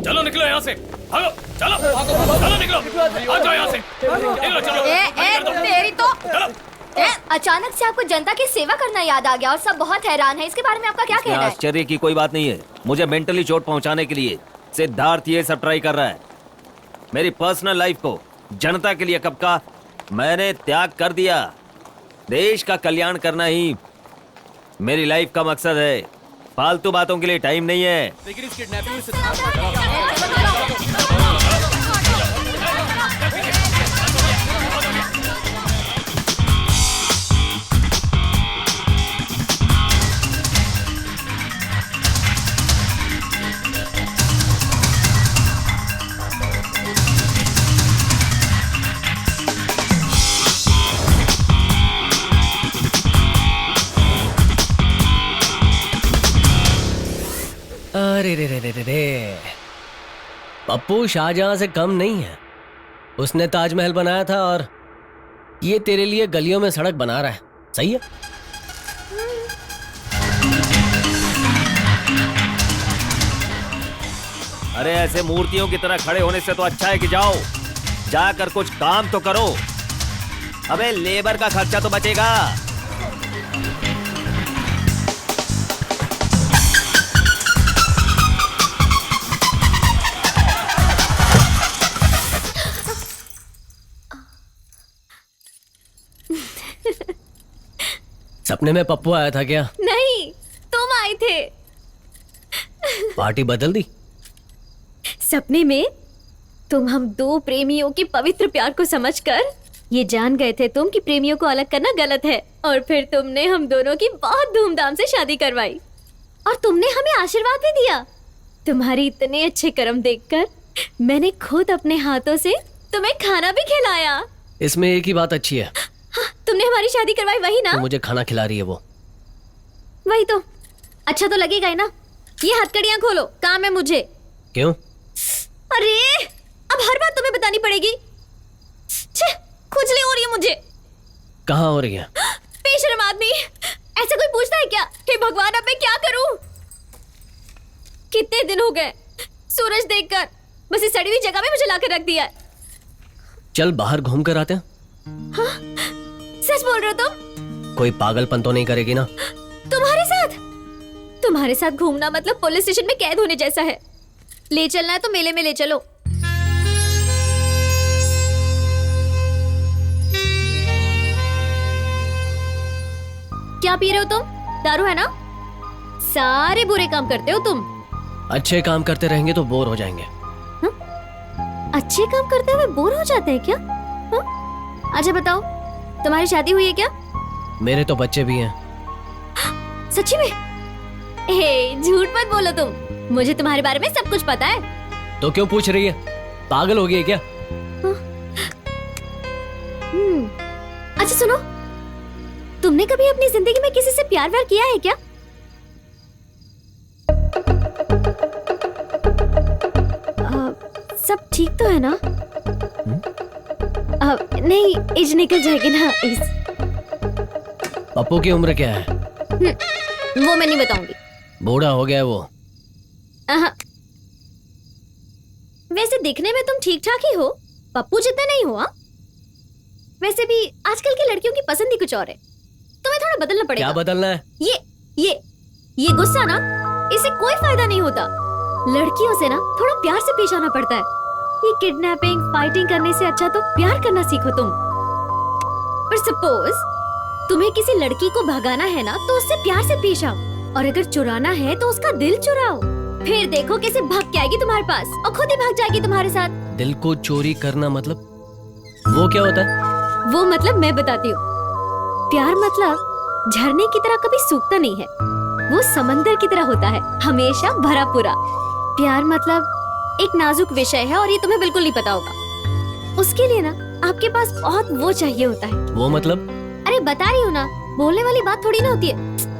चलो निकलो यहाँ से, भागो, चलो चलो निकलो, आ जाओ यहाँ से, निकलो चलो। तेरी तो अचानक से आपको जनता की सेवा करना याद आ गया और सब बहुत हैरान है। इसके बारे में आपका क्या कहना है? आश्चर्य की कोई बात नहीं है। मुझे मेंटली चोट पहुंचाने के लिए सिद्धार्थ ये सब ट्राई कर रहा है। मेरी पर्सनल लाइफ को जनता के लिए कब का मैंने त्याग कर दिया। देश का कल्याण करना ही मेरी लाइफ का मकसद है। फालतू बातों के लिए टाइम नहीं है। लेकिन इस किडनैपिंग से अरे रे रे रे रे रे, पप्पू शाहजहां से कम नहीं है। उसने ताजमहल बनाया था और ये तेरे लिए गलियों में सड़क बना रहा है। सही है? अरे ऐसे मूर्तियों की तरह खड़े होने से तो अच्छा है कि जाओ, जाकर कुछ काम तो करो। अबे लेबर का खर्चा तो बचेगा। सपने में पप्पू आया था क्या? नहीं, तुम आए थे। पार्टी बदल दी? सपने में तुम हम दो प्रेमियों के पवित्र प्यार को समझकर ये जान गए थे तुम कि प्रेमियों को अलग करना गलत है, और फिर तुमने हम दोनों की बहुत धूमधाम से शादी करवाई और तुमने हमें आशीर्वाद भी दिया। तुम्हारे इतने अच्छे कर्म देखकर मैंने खुद अपने हाथों से तुम्हें खाना भी खिलाया। इसमें एक ही बात अच्छी है। हाँ, तुमने हमारी शादी करवाई, वही ना? तो मुझे खाना खिला रही है वो। वही तो अच्छा तो लगेगा ही ना। ये हथकड़ियां खोलो, काम है मुझे। क्यों? अरे अब हर बात तुम्हें बतानी पड़ेगी। खुजली हो रही है मुझे। कहाँ हो रही है? बेशर्म आदमी, ऐसा कोई पूछता है क्या? हे भगवान, अब मैं क्या करूं? कितने दिन हो गए सूरज देखकर, बस इस सड़ी हुई जगह में मुझे लाकर रख दिया है। चल बाहर घूम कर आते हैं। हाँ? सच बोल रहे हो तुम? कोई पागलपन तो नहीं करेगी ना? तुम्हारे साथ घूमना मतलब पुलिस स्टेशन में कैद होने जैसा है। ले चलना है तो मेले में ले चलो। क्या पी रहे हो तुम? दारू है ना? सारे बुरे काम करते हो तुम। अच्छे काम करते रहेंगे तो बोर हो जाएंगे। अच्छे काम करते हुए बोर हो जाते हैं क्या? अच्छा बताओ, तुम्हारी शादी हुई है क्या? मेरे तो बच्चे भी हैं। सच्ची में? झूठ मत बोलो तुम, मुझे तुम्हारे बारे में सब कुछ पता है। तो क्यों पूछ रही है? पागल हो गई है क्या? अच्छा सुनो, तुमने कभी अपनी जिंदगी में किसी से प्यार व्यार किया है क्या? सब ठीक तो है ना? नहीं, एज निकल जाएगी ना इस। पप्पू की उम्र क्या है? वो मैं नहीं बताऊंगी। बूढ़ा हो गया है वो। वैसे दिखने में तुम ठीक ठाक ही हो, पप्पू जितना नहीं हुआ। वैसे भी आजकल की लड़कियों की पसंद ही कुछ और है, तुम्हें थोड़ा बदलना पड़ेगा। क्या बदलना है? ये गुस्सा ना, इससे कोई फायदा नहीं होता। लड़कियों से ना थोड़ा प्यार से पेश आना पड़ता है। ये किडनैपिंग फाइटिंग करने से अच्छा तो प्यार करना सीखो तुम। पर सपोज तुम्हें किसी लड़की को भगाना है ना, तो उससे प्यार से पेश आओ, और अगर चुराना है तो उसका दिल चुराओ। फिर देखो कैसे भाग के आएगी तुम्हारे पास और खुद ही भाग जाएगी तुम्हारे साथ। दिल को चोरी करना मतलब वो क्या होता है? वो मतलब मैं बताती हूँ। प्यार मतलब झरने की तरह कभी सूखता नहीं है, वो समंदर की तरह होता है, हमेशा भरा पूरा। प्यार मतलब एक नाजुक विषय है और ये तुम्हें बिल्कुल नहीं पता होगा। उसके लिए ना आपके पास बहुत वो चाहिए होता है। वो मतलब? अरे बता रही हूँ ना, बोलने वाली बात थोड़ी ना होती है,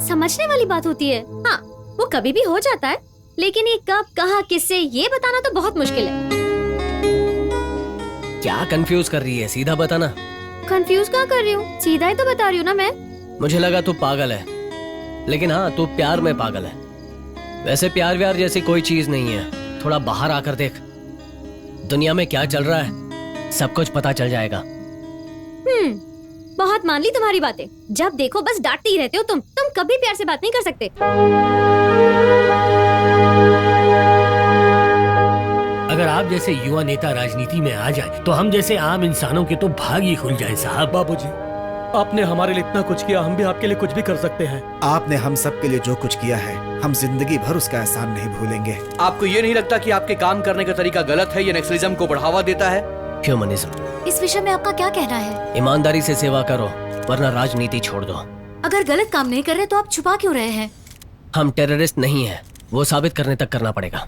समझने वाली बात होती है। हाँ, वो कभी भी हो जाता है, लेकिन ये कब कहाँ किससे ये बताना तो बहुत मुश्किल है। क्या कंफ्यूज कर रही है? सीधा बताना। कंफ्यूज क्या कर रही हूँ, सीधा ही तो बता रही हूँ ना मैं। मुझे लगा तू पागल है, लेकिन हाँ तू प्यार में पागल है। वैसे प्यार व्यार जैसी कोई चीज नहीं है, थोड़ा बाहर आकर देख, दुनिया में क्या चल रहा है सब कुछ पता चल जाएगा। बहुत मान ली तुम्हारी बातें, जब देखो बस डांटते ही रहते हो तुम कभी प्यार से बात नहीं कर सकते। अगर आप जैसे युवा नेता राजनीति में आ जाए तो हम जैसे आम इंसानों के तो भाग ही खुल जाए साहब। बाबूजी, आपने हमारे लिए इतना कुछ किया, हम भी आपके लिए कुछ भी कर सकते हैं। आपने हम सब के लिए जो कुछ किया है, हम जिंदगी भर उसका एहसान नहीं भूलेंगे। आपको ये नहीं लगता कि आपके काम करने का तरीका गलत है? ये नक्सलिज्म को बढ़ावा देता है। ह्यूमनिज्म। इस विषय में आपका क्या कहना है? ईमानदारी से सेवा करो, वरना राजनीति छोड़ दो। अगर गलत काम नहीं कर रहे तो आप छुपा क्यों रहे हैं? हम टेररिस्ट नहीं हैं, वो साबित करने तक करना पड़ेगा।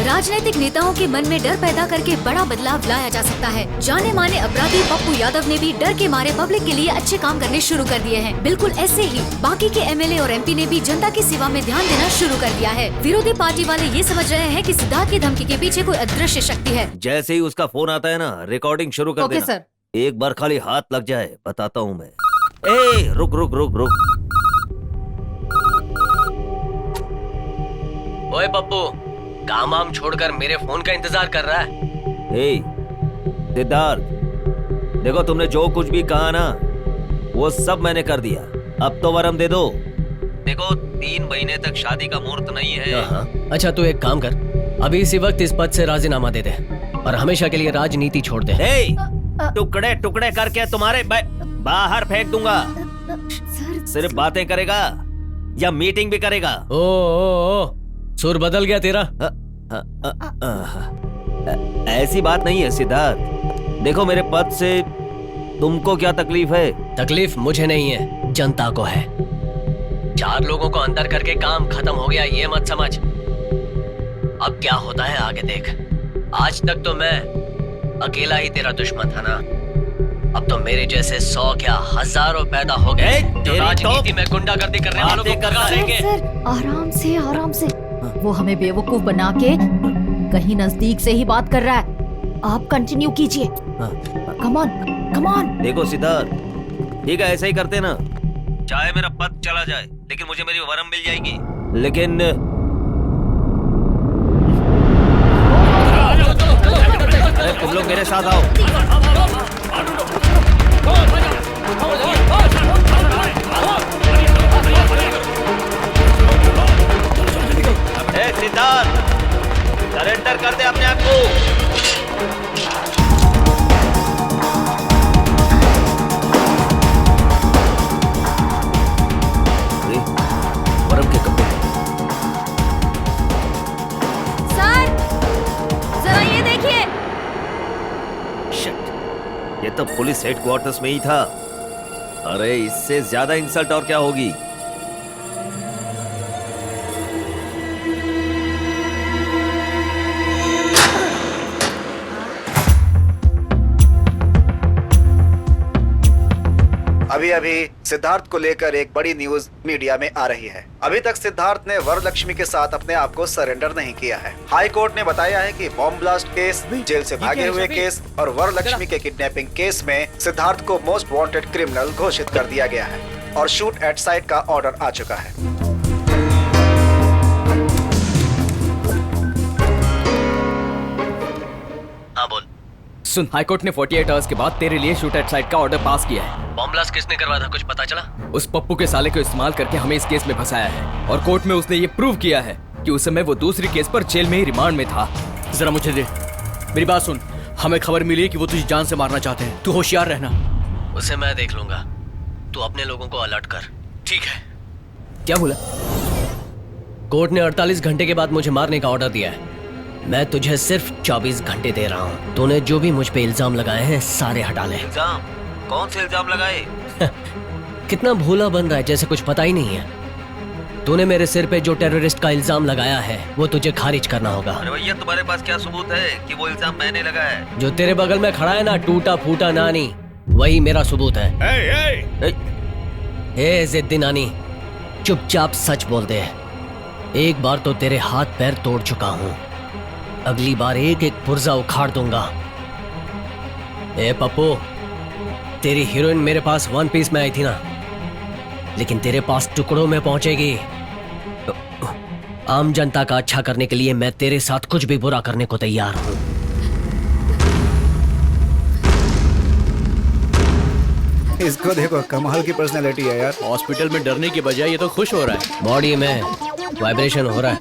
राजनीतिक नेताओं के मन में डर पैदा करके बड़ा बदलाव लाया जा सकता है। जाने माने अपराधी पप्पू यादव ने भी डर के मारे पब्लिक के लिए अच्छे काम करने शुरू कर दिए हैं। बिल्कुल ऐसे ही बाकी के एमएलए और एमपी ने भी जनता की सेवा में ध्यान देना शुरू कर दिया है। विरोधी पार्टी वाले ये समझ रहे हैं कि सिद्धार्थ की धमकी के पीछे कोई अदृश्य शक्ति है। जैसे ही उसका फोन आता है ना, रिकॉर्डिंग शुरू कर ओके देना। सर। एक बार खाली हाथ लग जाए, बताता हूँ मैं। ए, रुक रुक रुक रुक। ओए पप्पू, काम वाम छोड़कर मेरे फोन का इंतजार कर रहा है। ए, सिद्धार्थ, देखो तुमने जो कुछ भी कहा ना, वो सब मैंने कर दिया। अब तो वरम दे दो। देखो 3 महीने तक शादी का मुहूर्त नहीं है। अच्छा तू एक काम कर, अभी इसी वक्त इस पद से राजीनामा दे दे और हमेशा के लिए राजनीति छोड़ दे। टुकड़े टुकड़े करके तुम्हारे बाहर फेंक दूंगा। सिर्फ बातें करेगा या मीटिंग भी करेगा? ओ, सुर बदल गया तेरा। ऐसी बात नहीं है सिद्धार्थ। देखो मेरे पद से तुमको क्या तकलीफ है? तकलीफ मुझे नहीं है, जनता को है। 4 लोगों को अंदर करके काम खत्म हो गया, ये मत समझ। अब क्या होता है आगे देख। आज तक तो मैं अकेला ही तेरा दुश्मन था ना, अब तो मेरे जैसे 100 क्या हजारों पैदा हो गए जो राजनीति में गुंडागर्दी करने वालों को भगा देंगे। सर आराम से वो हमें बेवकूफ बना के कहीं नजदीक से ही बात कर रहा है। आप कंटिन्यू कीजिए। Come on. देखो सिद्धार्थ, ठीक है ऐसा ही करते ना, चाहे मेरा पद चला जाए लेकिन मुझे मेरी वरम मिल जाएगी। लेकिन अरे तुम लोग मेरे साथ आओ। सिद्धार्थ, सरेंडर कर दे अपने आप को। वरम के कपड़े। सर जरा ये देखिए। शिट, ये तो पुलिस हेडक्वार्टर्स में ही था। अरे इससे ज्यादा इंसल्ट और क्या होगी? अभी सिद्धार्थ को लेकर एक बड़ी न्यूज मीडिया में आ रही है। अभी तक सिद्धार्थ ने वरलक्ष्मी के साथ अपने आप को सरेंडर नहीं किया है। हाई कोर्ट ने बताया है कि बॉम्ब ब्लास्ट केस, जेल से भागे हुए केस और वरलक्ष्मी के किडनैपिंग केस में सिद्धार्थ को मोस्ट वांटेड क्रिमिनल घोषित कर दिया गया है और शूट एट साइट का ऑर्डर आ चुका है। हाँ बोल। सुन, हाईकोर्ट ने 48 आवर्स के बाद तेरे लिए शूट एट साइट का ऑर्डर पास किया है। बॉम्ब ब्लास्ट किसने करवाया था, कुछ पता चला? उस पप्पू के साले को इस्तेमाल करके हमें इस केस में फंसाया है और कोर्ट में उसने ये प्रूव किया है कि उस समय वो दूसरी केस पर जेल में ही रिमांड में था। जरा मुझे दे, मेरी बात सुन। हमें खबर मिली है कि वो तुझे जान से मारना चाहते हैं, तू होशियार रहना। उसे मैं देख लूंगा, तू अपने लोगों को अलर्ट कर। ठीक है। क्या बोला? कोर्ट ने 48 घंटे के बाद मुझे मारने का ऑर्डर दिया है। मैं तुझे सिर्फ 24 घंटे दे रहा हूँ। तूने जो भी मुझ पे इल्जाम लगाए हैं सारे हटा ले। इल्जाम? कौन से इल्जाम लगाए? कितना भोला बन रहा है, जैसे कुछ पता ही नहीं है। तूने मेरे सिर पे जो टेररिस्ट का इल्जाम लगाया है वो तुझे खारिज करना होगा। अरे भैया, तुम्हारे पास क्या सबूत है कि वो इल्जाम मैंने लगाया है? जो तेरे बगल में खड़ा है ना, टूटा फूटा नानी, वही मेरा सबूत है। ए जिद्दी नानी, चुपचाप सच बोल दे। एक बार तो तेरे हाथ पैर तोड़ चुका हूँ, अगली बार एक एक पुर्जा उखाड़ दूंगा। ए पप्पू, तेरी हीरोइन मेरे पास 1 पीस में आई थी ना, लेकिन तेरे पास टुकड़ों में पहुंचेगी। आम जनता का अच्छा करने के लिए मैं तेरे साथ कुछ भी बुरा करने को तैयार हूं। इसको देखो, कमाल की पर्सनैलिटी है यार। हॉस्पिटल में डरने की बजाय ये तो खुश हो रहा है। बॉडी में वाइब्रेशन हो रहा है।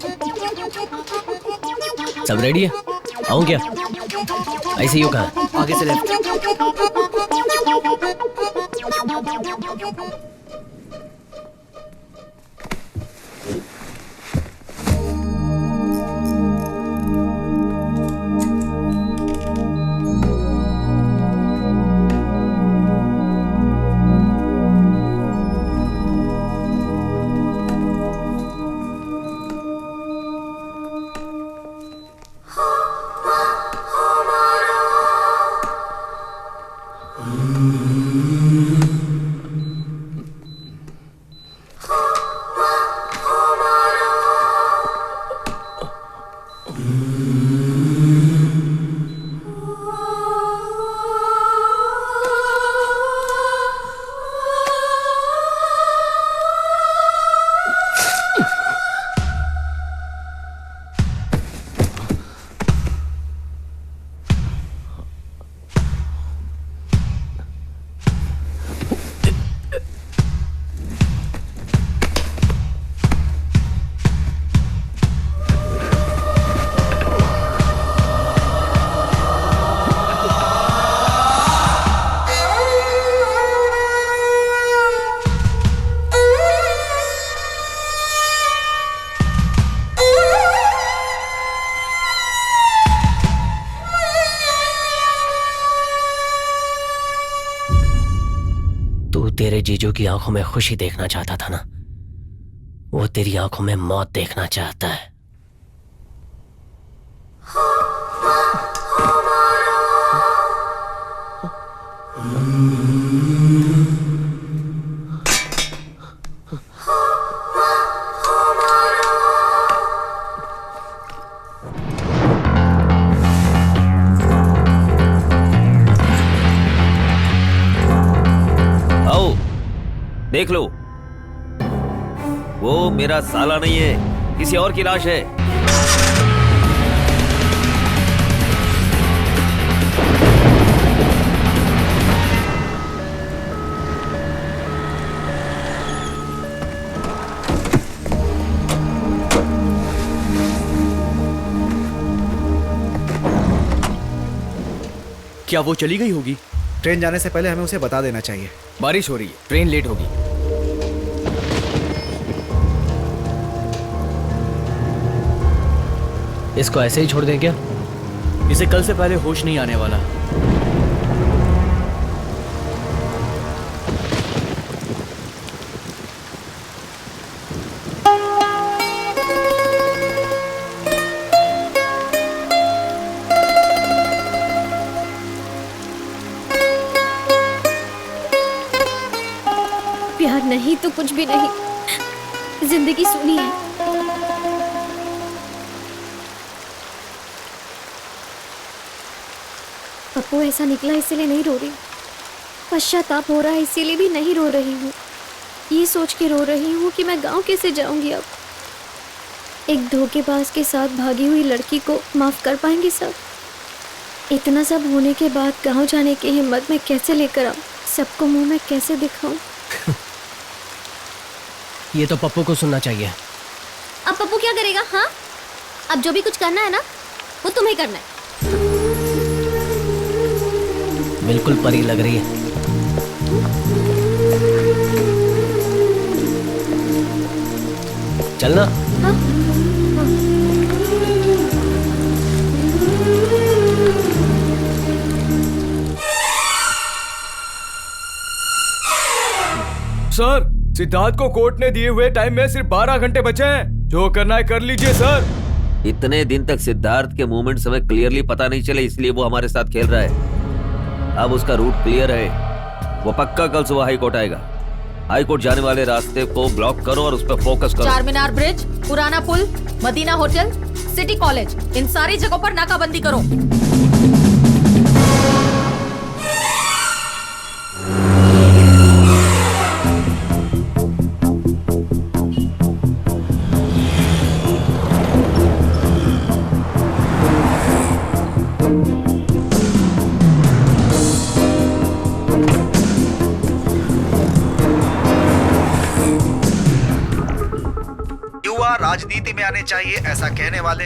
सब रेडी है? आऊं क्या? आईसीयू कहाँ? आगे से लेफ्ट। तेरे जीजू की आंखों में खुशी देखना चाहता था ना, वो तेरी आंखों में मौत देखना चाहता है। आओ देख लो, वो मेरा साला नहीं है, किसी और की लाश है। क्या वो चली गई होगी? ट्रेन जाने से पहले हमें उसे बता देना चाहिए। बारिश हो रही है, ट्रेन लेट होगी। इसको ऐसे ही छोड़ दें क्या? इसे कल से पहले होश नहीं आने वाला। प्यार नहीं तो कुछ भी नहीं, जिंदगी सुनी है। पप्पू ऐसा निकला इसीलिए नहीं रो रही, पश्चाताप हो रहा है इसीलिए भी नहीं रो रही हूँ। ये सोच के रो रही हूँ कि मैं गांव कैसे जाऊंगी अब। एक धोखेबाज के साथ भागी हुई लड़की को माफ कर पाएंगे सब? इतना सब होने के बाद गांव जाने की हिम्मत मैं कैसे लेकर आऊँ? सबको मुंह में कैसे दिखाऊं? ये तो पप्पू को सुनना चाहिए। अब पप्पू क्या करेगा? हाँ, अब जो भी कुछ करना है ना, वो तुम्हें करना है। बिल्कुल परी लग रही है। चलना। हाँ? सर, सिद्धार्थ को कोर्ट ने दिए हुए टाइम में सिर्फ 12 घंटे बचे हैं। जो करना है कर लीजिए सर। इतने दिन तक सिद्धार्थ के मूवमेंट्स हमें क्लियरली पता नहीं चले, इसलिए वो हमारे साथ खेल रहा है। अब उसका रूट क्लियर है, वो पक्का कल सुबह हाई कोर्ट आएगा। हाई कोर्ट जाने वाले रास्ते को ब्लॉक करो और उस पर फोकस करो। चारमीनार ब्रिज, पुराना पुल, मदीना होटल, सिटी कॉलेज, इन सारी जगहों पर नाकाबंदी करो। राजनीति में आने चाहिए ऐसा कहने वाले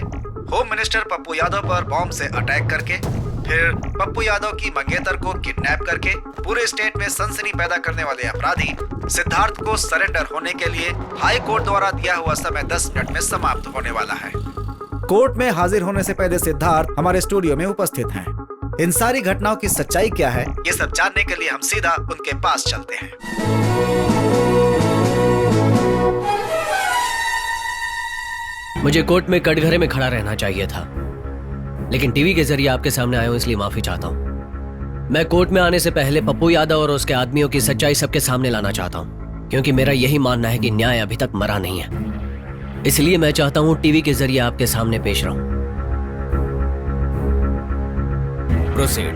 होम मिनिस्टर पप्पू यादव पर बॉम्ब से अटैक करके, फिर पप्पू यादव की मंगेतर को किडनैप करके पूरे स्टेट में सनसनी पैदा करने वाले अपराधी सिद्धार्थ को सरेंडर होने के लिए हाई कोर्ट द्वारा दिया हुआ समय 10 मिनट में समाप्त होने वाला है। कोर्ट में हाजिर होने से पहले सिद्धार्थ हमारे स्टूडियो में उपस्थित हैं। इन सारी घटनाओं की सच्चाई क्या है, ये सब जानने के लिए हम सीधा उनके पास चलते हैं। मुझे कोर्ट में कटघरे में खड़ा रहना चाहिए था, लेकिन टीवी के जरिए आपके सामने आया हूं, इसलिए माफी चाहता हूं। मैं कोर्ट में आने से पहले पप्पू यादव और उसके आदमियों की सच्चाई सबके सामने लाना चाहता हूं, क्योंकि मेरा यही मानना है कि न्याय अभी तक मरा नहीं है। इसलिए मैं चाहता हूं टीवी के जरिए आपके सामने पेश रहूं। प्रोसीड।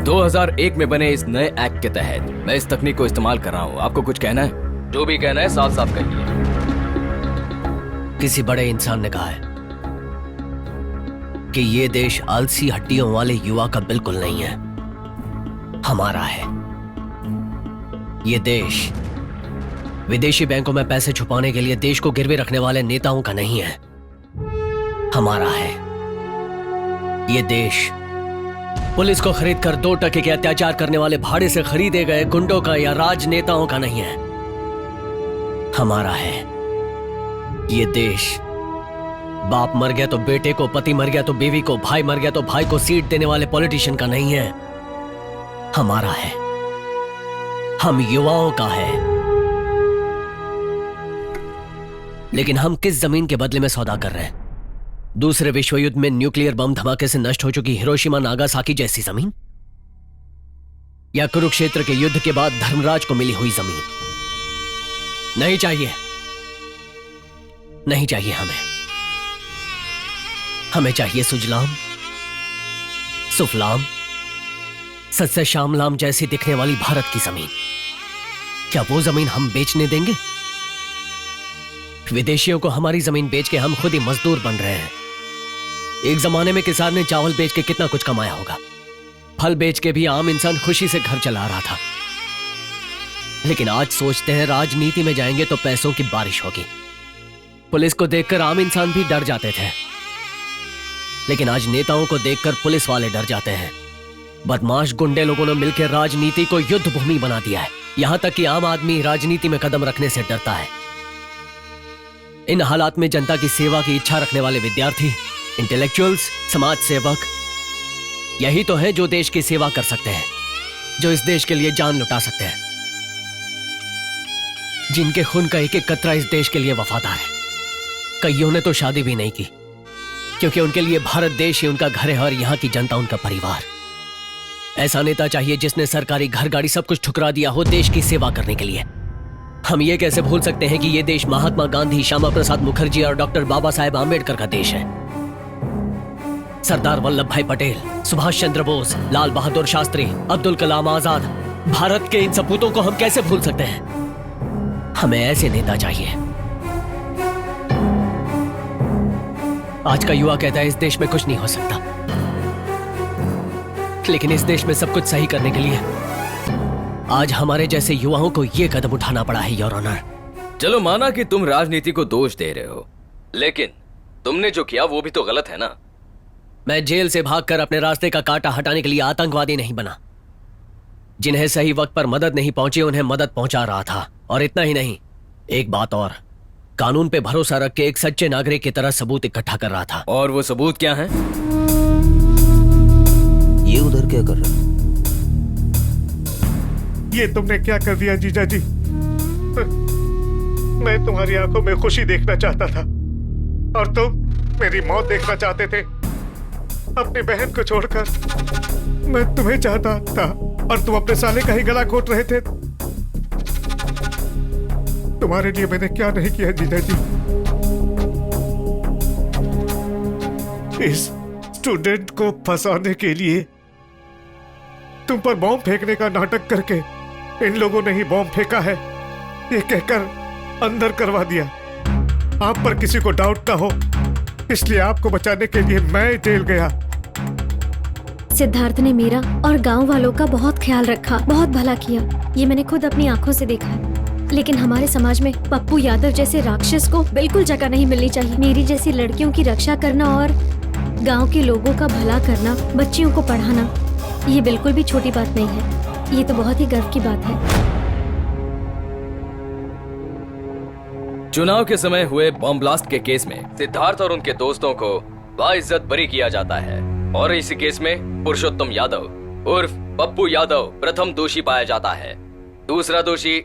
2001 में बने इस नए एक्ट के तहत मैं इस तकनीक को इस्तेमाल कर रहा हूं। आपको कुछ कहना है? जो भी कहना है साफ साफ कहिए। किसी बड़े इंसान ने कहा है कि ये देश आलसी हड्डियों वाले युवा का बिल्कुल नहीं है, हमारा है। ये देश विदेशी बैंकों में पैसे छुपाने के लिए देश को गिरवे रखने वाले नेताओं का नहीं है, हमारा है। ये देश पुलिस को खरीद कर 2 टके के अत्याचार करने वाले भाड़े से खरीदे गए गुंडों का या राजनेताओं का नहीं है, हमारा है। ये देश बाप मर गया तो बेटे को, पति मर गया तो बीवी को, भाई मर गया तो भाई को सीट देने वाले पॉलिटिशियन का नहीं है, हमारा है, हम युवाओं का है। लेकिन हम किस जमीन के बदले में सौदा कर रहे हैं? दूसरे विश्व युद्ध में न्यूक्लियर बम धमाके से नष्ट हो चुकी हिरोशिमा नागासाकी जैसी जमीन, या कुरुक्षेत्र के युद्ध के बाद धर्मराज को मिली हुई जमीन? नहीं चाहिए, नहीं चाहिए हमें। हमें चाहिए सुजलाम सुफलाम सस्य श्यामलाम जैसी दिखने वाली भारत की जमीन। क्या वो जमीन हम बेचने देंगे? विदेशियों को हमारी जमीन बेच के हम खुद ही मजदूर बन रहे हैं। एक जमाने में किसान ने चावल बेच के कितना कुछ कमाया होगा, फल बेच के भी आम इंसान खुशी से घर चला रहा था। लेकिन आज सोचते हैं राजनीति में जाएंगे तो पैसों की बारिश होगी। पुलिस को देखकर आम इंसान भी डर जाते थे, लेकिन आज नेताओं को देखकर पुलिस वाले डर जाते हैं। बदमाश गुंडे लोगों ने मिलकर राजनीति को युद्ध भूमि बना दिया है। यहां तक कि आम आदमी राजनीति में कदम रखने से डरता है। इन हालात में जनता की सेवा की इच्छा रखने वाले विद्यार्थी, इंटेलेक्चुअल्स, समाज सेवक, यही तो है जो देश की सेवा कर सकते हैं, जो इस देश के लिए जान लुटा सकते हैं, जिनके खून का एक एक कतरा इस देश के लिए वफादार है। कईयों ने तो शादी भी नहीं की, क्योंकि उनके लिए भारत देश ही उनका घर है और यहां की जनता उनका परिवार। ऐसा नेता चाहिए जिसने सरकारी घर गाड़ी सब कुछ ठुकरा दिया हो देश की सेवा करने के लिए। हम ये कैसे भूल सकते हैं कि ये देश महात्मा गांधी, श्यामा प्रसाद मुखर्जी और डॉक्टर बाबा साहेब आम्बेडकर का देश है। सरदार वल्लभ भाई पटेल, सुभाष चंद्र बोस, लाल बहादुर शास्त्री, अब्दुल कलाम आजाद, भारत के इन सपूतों को हम कैसे भूल सकते हैं? हमें ऐसे नेता चाहिए। आज का युवा कहता है इस देश में कुछ नहीं हो सकता, लेकिन इस देश में सब कुछ सही करने के लिए आज हमारे जैसे युवाओं को यह कदम उठाना पड़ा है, योर ऑनर। चलो माना कि तुम राजनीति को दोष दे रहे हो, लेकिन तुमने जो किया वो भी तो गलत है ना। मैं जेल से भागकर अपने रास्ते का कांटा हटाने के लिए आतंकवादी नहीं बना। जिन्हें सही वक्त पर मदद नहीं पहुंची उन्हें मदद पहुंचा रहा था। और इतना ही नहीं, एक बात और, कानून पे भरोसा रख के एक सच्चे नागरिक की तरह सबूत इकट्ठा कर रहा था। और वो सबूत क्या है? ये उधर क्या कर रहा है? ये तुमने क्या कर दिया जीजा जी? मैं तुम्हारी आंखों में खुशी देखना चाहता था और तुम मेरी मौत देखना चाहते थे। अपनी बहन को छोड़कर मैं तुम्हें चाहता था और तुम अपने साले का ही गला घोट रहे थे। तुम्हारे लिए मैंने क्या नहीं किया जीजा जी। इस स्टूडेंट को फंसाने के लिए तुम पर बॉम्ब फेंकने का नाटक करके इन लोगों ने ही बॉम्ब फेंका है ये कहकर अंदर करवा दिया। आप पर किसी को डाउट ना हो इसलिए आपको बचाने के लिए मैं जेल गया। सिद्धार्थ ने मेरा और गांव वालों का बहुत ख्याल रखा, बहुत भला किया। ये मैंने खुद अपनी आंखों से देखा है। लेकिन हमारे समाज में पप्पू यादव जैसे राक्षस को बिल्कुल जगह नहीं मिलनी चाहिए। मेरी जैसी लड़कियों की रक्षा करना और गांव के लोगों का भला करना, बच्चियों को पढ़ाना, ये बिल्कुल भी छोटी बात नहीं है। ये तो बहुत ही गर्व की बात है। चुनाव के समय हुए बॉम्ब ब्लास्ट के केस में सिद्धार्थ और उनके दोस्तों को बाइज्जत बरी किया जाता है और इसी केस में पुरुषोत्तम यादव उर्फ पप्पू यादव प्रथम दोषी पाया जाता है। दूसरा दोषी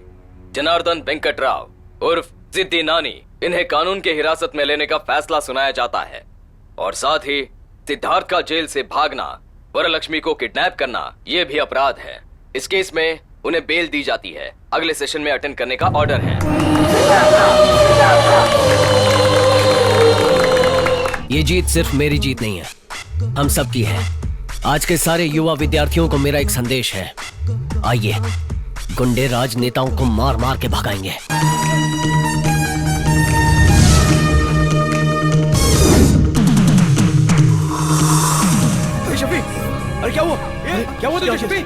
जनार्दन वेंकट राव उर्फ जिद्दी नानी, इन्हें कानून के हिरासत में लेने का फैसला सुनाया जाता है। और साथ ही सिद्धार्थ का जेल से भागना, वरलक्ष्मी को किडनैप करना, यह भी अपराध है। इस केस में उन्हें बेल दी जाती है। अगले सेशन में अटेंड करने का ऑर्डर है। ये जीत सिर्फ मेरी जीत नहीं है, हम सब की है। आज के सारे युवा विद्यार्थियों को मेरा एक संदेश है। आइए, गुंडे राजनेताओं को मार मार के भगाएंगे। शफी, अरे क्या हुआ? क्या हुआ तुझे शफी?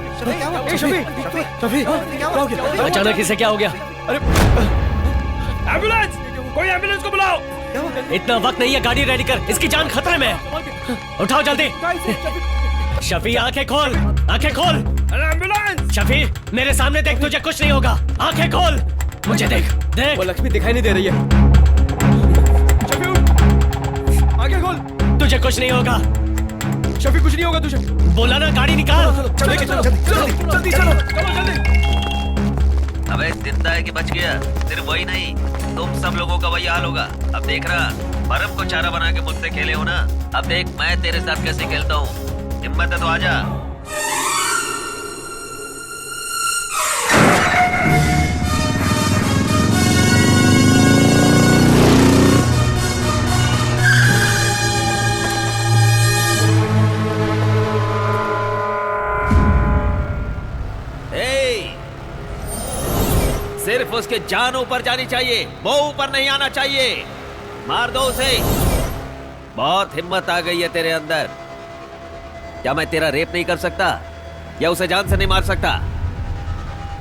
शफी, अचानक इसे क्या हो गया? अरे एम्बुलेंस! कोई एम्बुलेंस को बुलाओ! इतना वक्त नहीं है, गाड़ी रेडी कर, इसकी जान खतरे में है। उठाओ जल्दी। शफी, आंखें खोल, आंखें खोल। अरे एम्बुलेंस! शफी, मेरे सामने देख, तुझे कुछ नहीं होगा। आंखें खोल, मुझे देख, देख। वो लक्ष्मी दिखाई नहीं दे रही है। शफी, आंखें खोल। तुझे कुछ नहीं होगा। शफी कुछ नहीं होगा तुझे। बोला ना गाड़ी निकाल। जल्दी चलो जल्दी चलो जल्दी। अबे जिंदा है कि बच गया? सिर्फ वही नहीं, तुम सब लोगों का वही हाल होगा। अब देख रहा, बर्फ को चारा बना के मुझसे खेले हो ना, अब देख मैं तेरे साथ कैसे खेलता हूँ। हिम्मत है तो आजा। सिर्फ उसके जान ऊपर जानी चाहिए, वो ऊपर नहीं आना चाहिए। मार दो उसे। बहुत हिम्मत आ गई है तेरे अंदर। क्या मैं तेरा रेप नहीं कर सकता या उसे जान से नहीं मार सकता?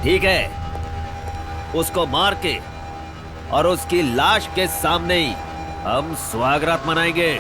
ठीक है, उसको मार के और उसकी लाश के सामने ही हम स्वागत मनाएंगे।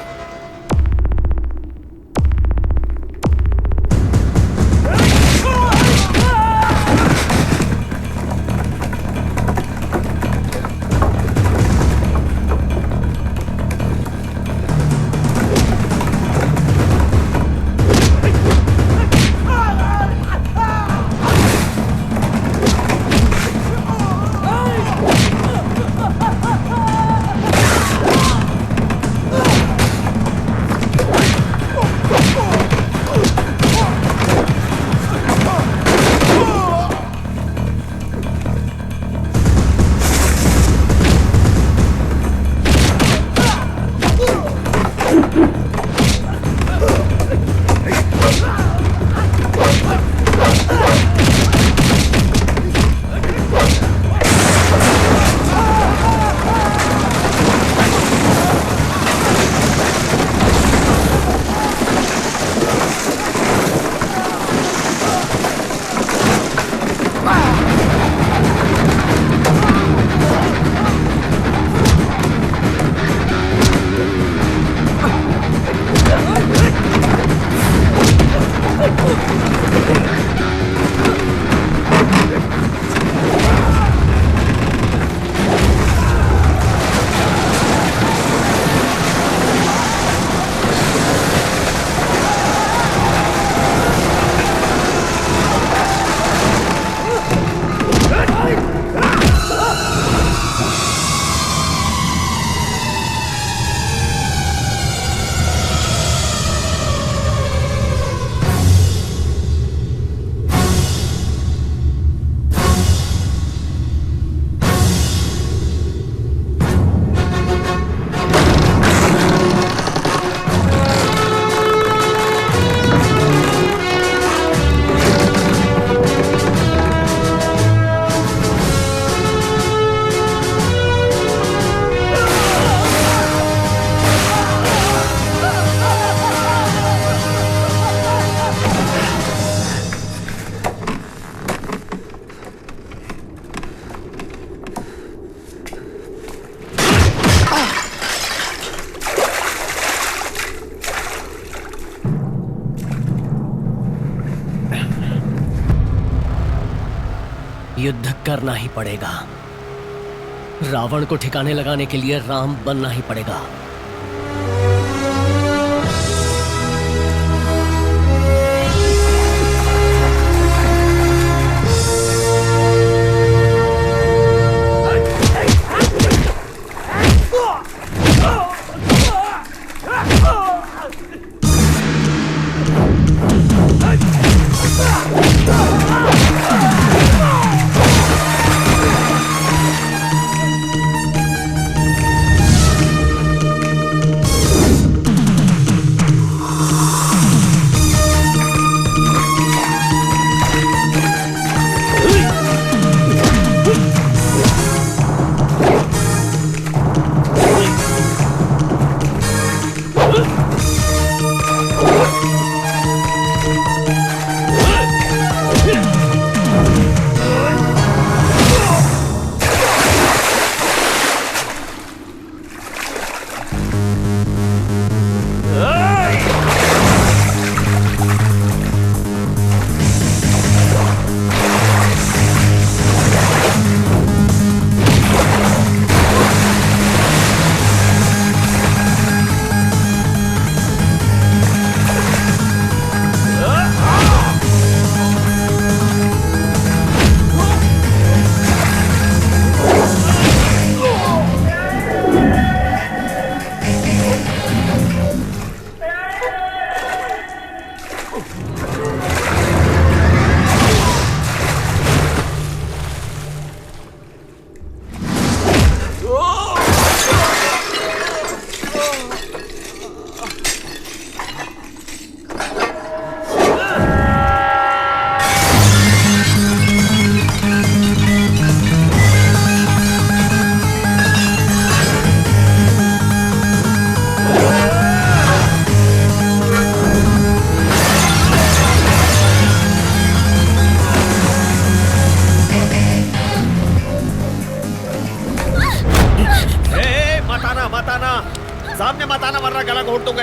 युद्ध करना ही पड़ेगा। रावण को ठिकाने लगाने के लिए राम बनना ही पड़ेगा।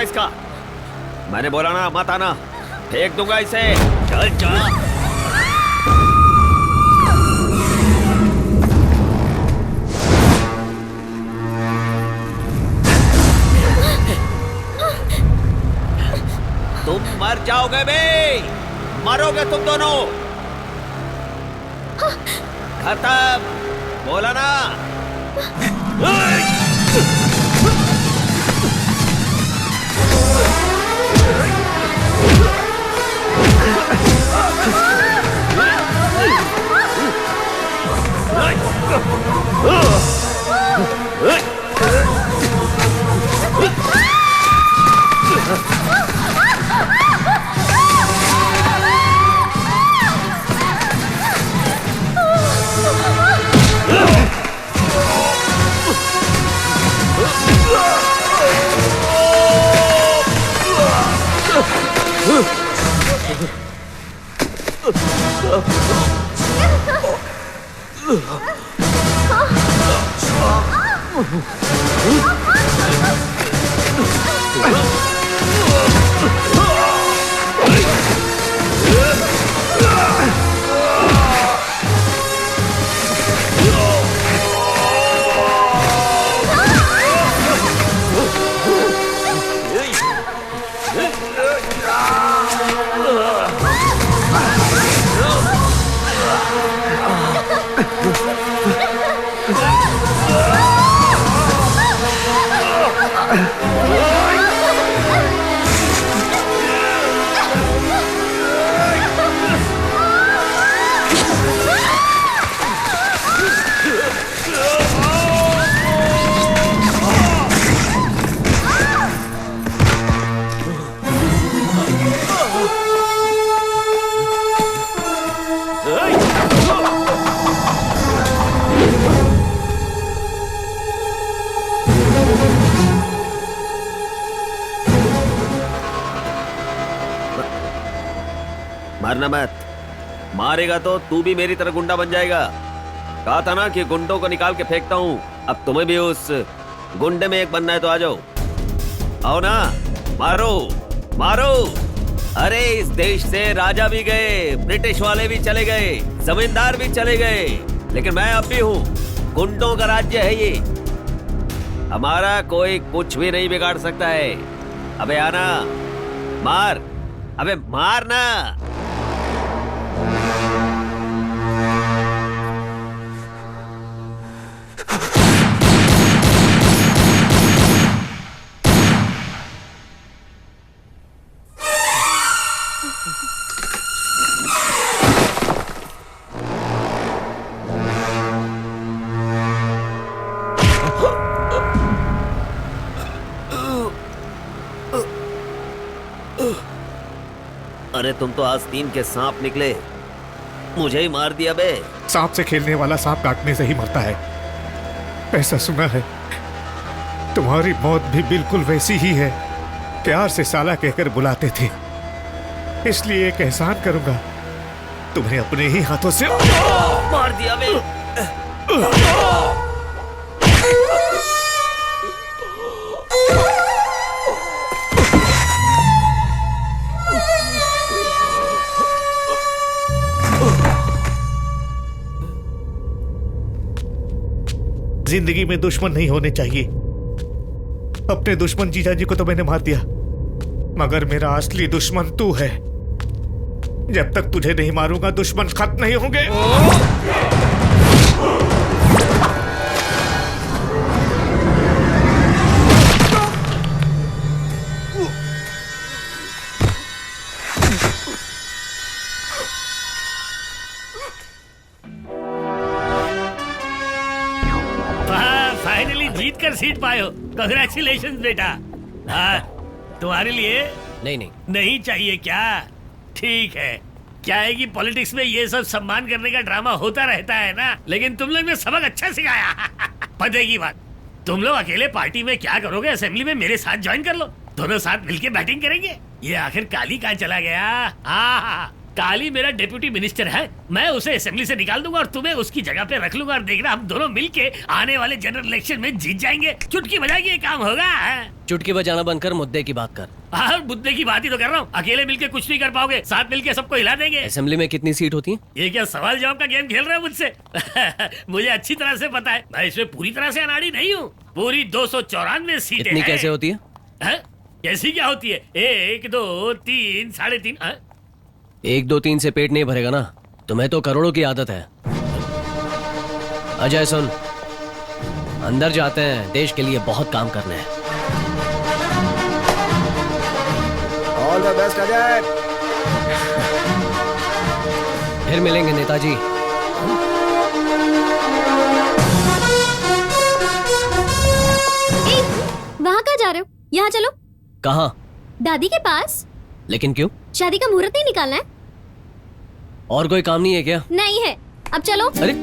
इसका। मैंने बोला ना मत आना, फेंक दूंगा इसे। चल चल। तुम मर जाओगे बे, मरोगे तुम दोनों। खत्म, बोला ना। मारना मत, मारेगा तो तू भी मेरी तरह गुंडा बन जाएगा। कहा था ना कि गुंडों को निकाल के फेंकता हूँ, अब तुम्हें भी उस गुंडे में एक बनना है तो आ जाओ। आओ ना, मारो मारो। अरे इस देश से राजा भी गए, ब्रिटिश वाले भी चले गए, जमींदार भी चले गए, लेकिन मैं अब भी हूँ। गुंडों का राज्य है ये, हमारा कोई कुछ भी नहीं बिगाड़ सकता है। अबे आना, मार, अबे मारना। अरे तुम तो आस्तीन के सांप निकले, मुझे ही मार दिया बे। सांप से खेलने वाला सांप काटने से ही मरता है, ऐसा सुना है। तुम्हारी मौत भी बिल्कुल वैसी ही है, प्यार से साला कहकर बुलाते थे। इसलिए एक एहसान करूंगा, तुम्हें अपने ही हाथों से मार दिया बे। जिंदगी में दुश्मन नहीं होने चाहिए। अपने दुश्मन जीजा जी को तो मैंने मार दिया, मगर मेरा असली दुश्मन तू है। जब तक तुझे नहीं मारूंगा दुश्मन खत्म नहीं होंगे। फाइनली जीत कर सीट पाए हो, कांग्रेचुलेशंस बेटा। हाँ, तुम्हारे लिए नहीं चाहिए क्या? ठीक है, क्या है कि पॉलिटिक्स में ये सब सम्मान करने का ड्रामा होता रहता है ना, लेकिन तुम लोग ने सबक अच्छा सिखाया। पते की बात, तुम लोग अकेले पार्टी में क्या करोगे? असेंबली में मेरे साथ ज्वाइन कर लो, दोनों साथ मिलके बैटिंग करेंगे। ये आखिर काली कहाँ चला गया? हाँ, काली मेरा डेप्यूटी मिनिस्टर है, मैं उसे असेंबली से निकाल दूंगा और तुम्हें उसकी जगह पे रख लूंगा, और देखना हम दोनों मिलके आने वाले जनरल इलेक्शन में जीत जाएंगे। चुटकी बजाएगी, ये काम होगा। चुटकी बजाना बंद कर, मुद्दे की बात कर। हाँ, मुद्दे की बात ही तो कर रहा हूँ। अकेले मिलके कुछ नहीं कर पाओगे, साथ मिलके सबको हिला देंगे। असेंबली में कितनी सीट होती है? ये क्या सवाल जवाब का गेम खेल रहे हो मुझसे? मुझे अच्छी तरह से पता है, मैं इसमें पूरी तरह से अनाड़ी नहीं हूँ। पूरी 294 सीटें इतनी हैं। कैसे होती है? कैसी क्या होती है? 1 2 3 3.5। 1 2 3 से पेट नहीं भरेगा ना। तुम्हें तो करोड़ों की आदत है। अजय सुन, अंदर जाते हैं, देश के लिए बहुत काम करने हैं। All the best Ajay. फिर मिलेंगे नेताजी। वहाँ कहाँ जा रहे हो? यहाँ चलो। कहाँ? दादी के पास। लेकिन क्यों? शादी का मुहूर्त नहीं निकालना है? और कोई काम नहीं है क्या? नहीं है, अब चलो। अरे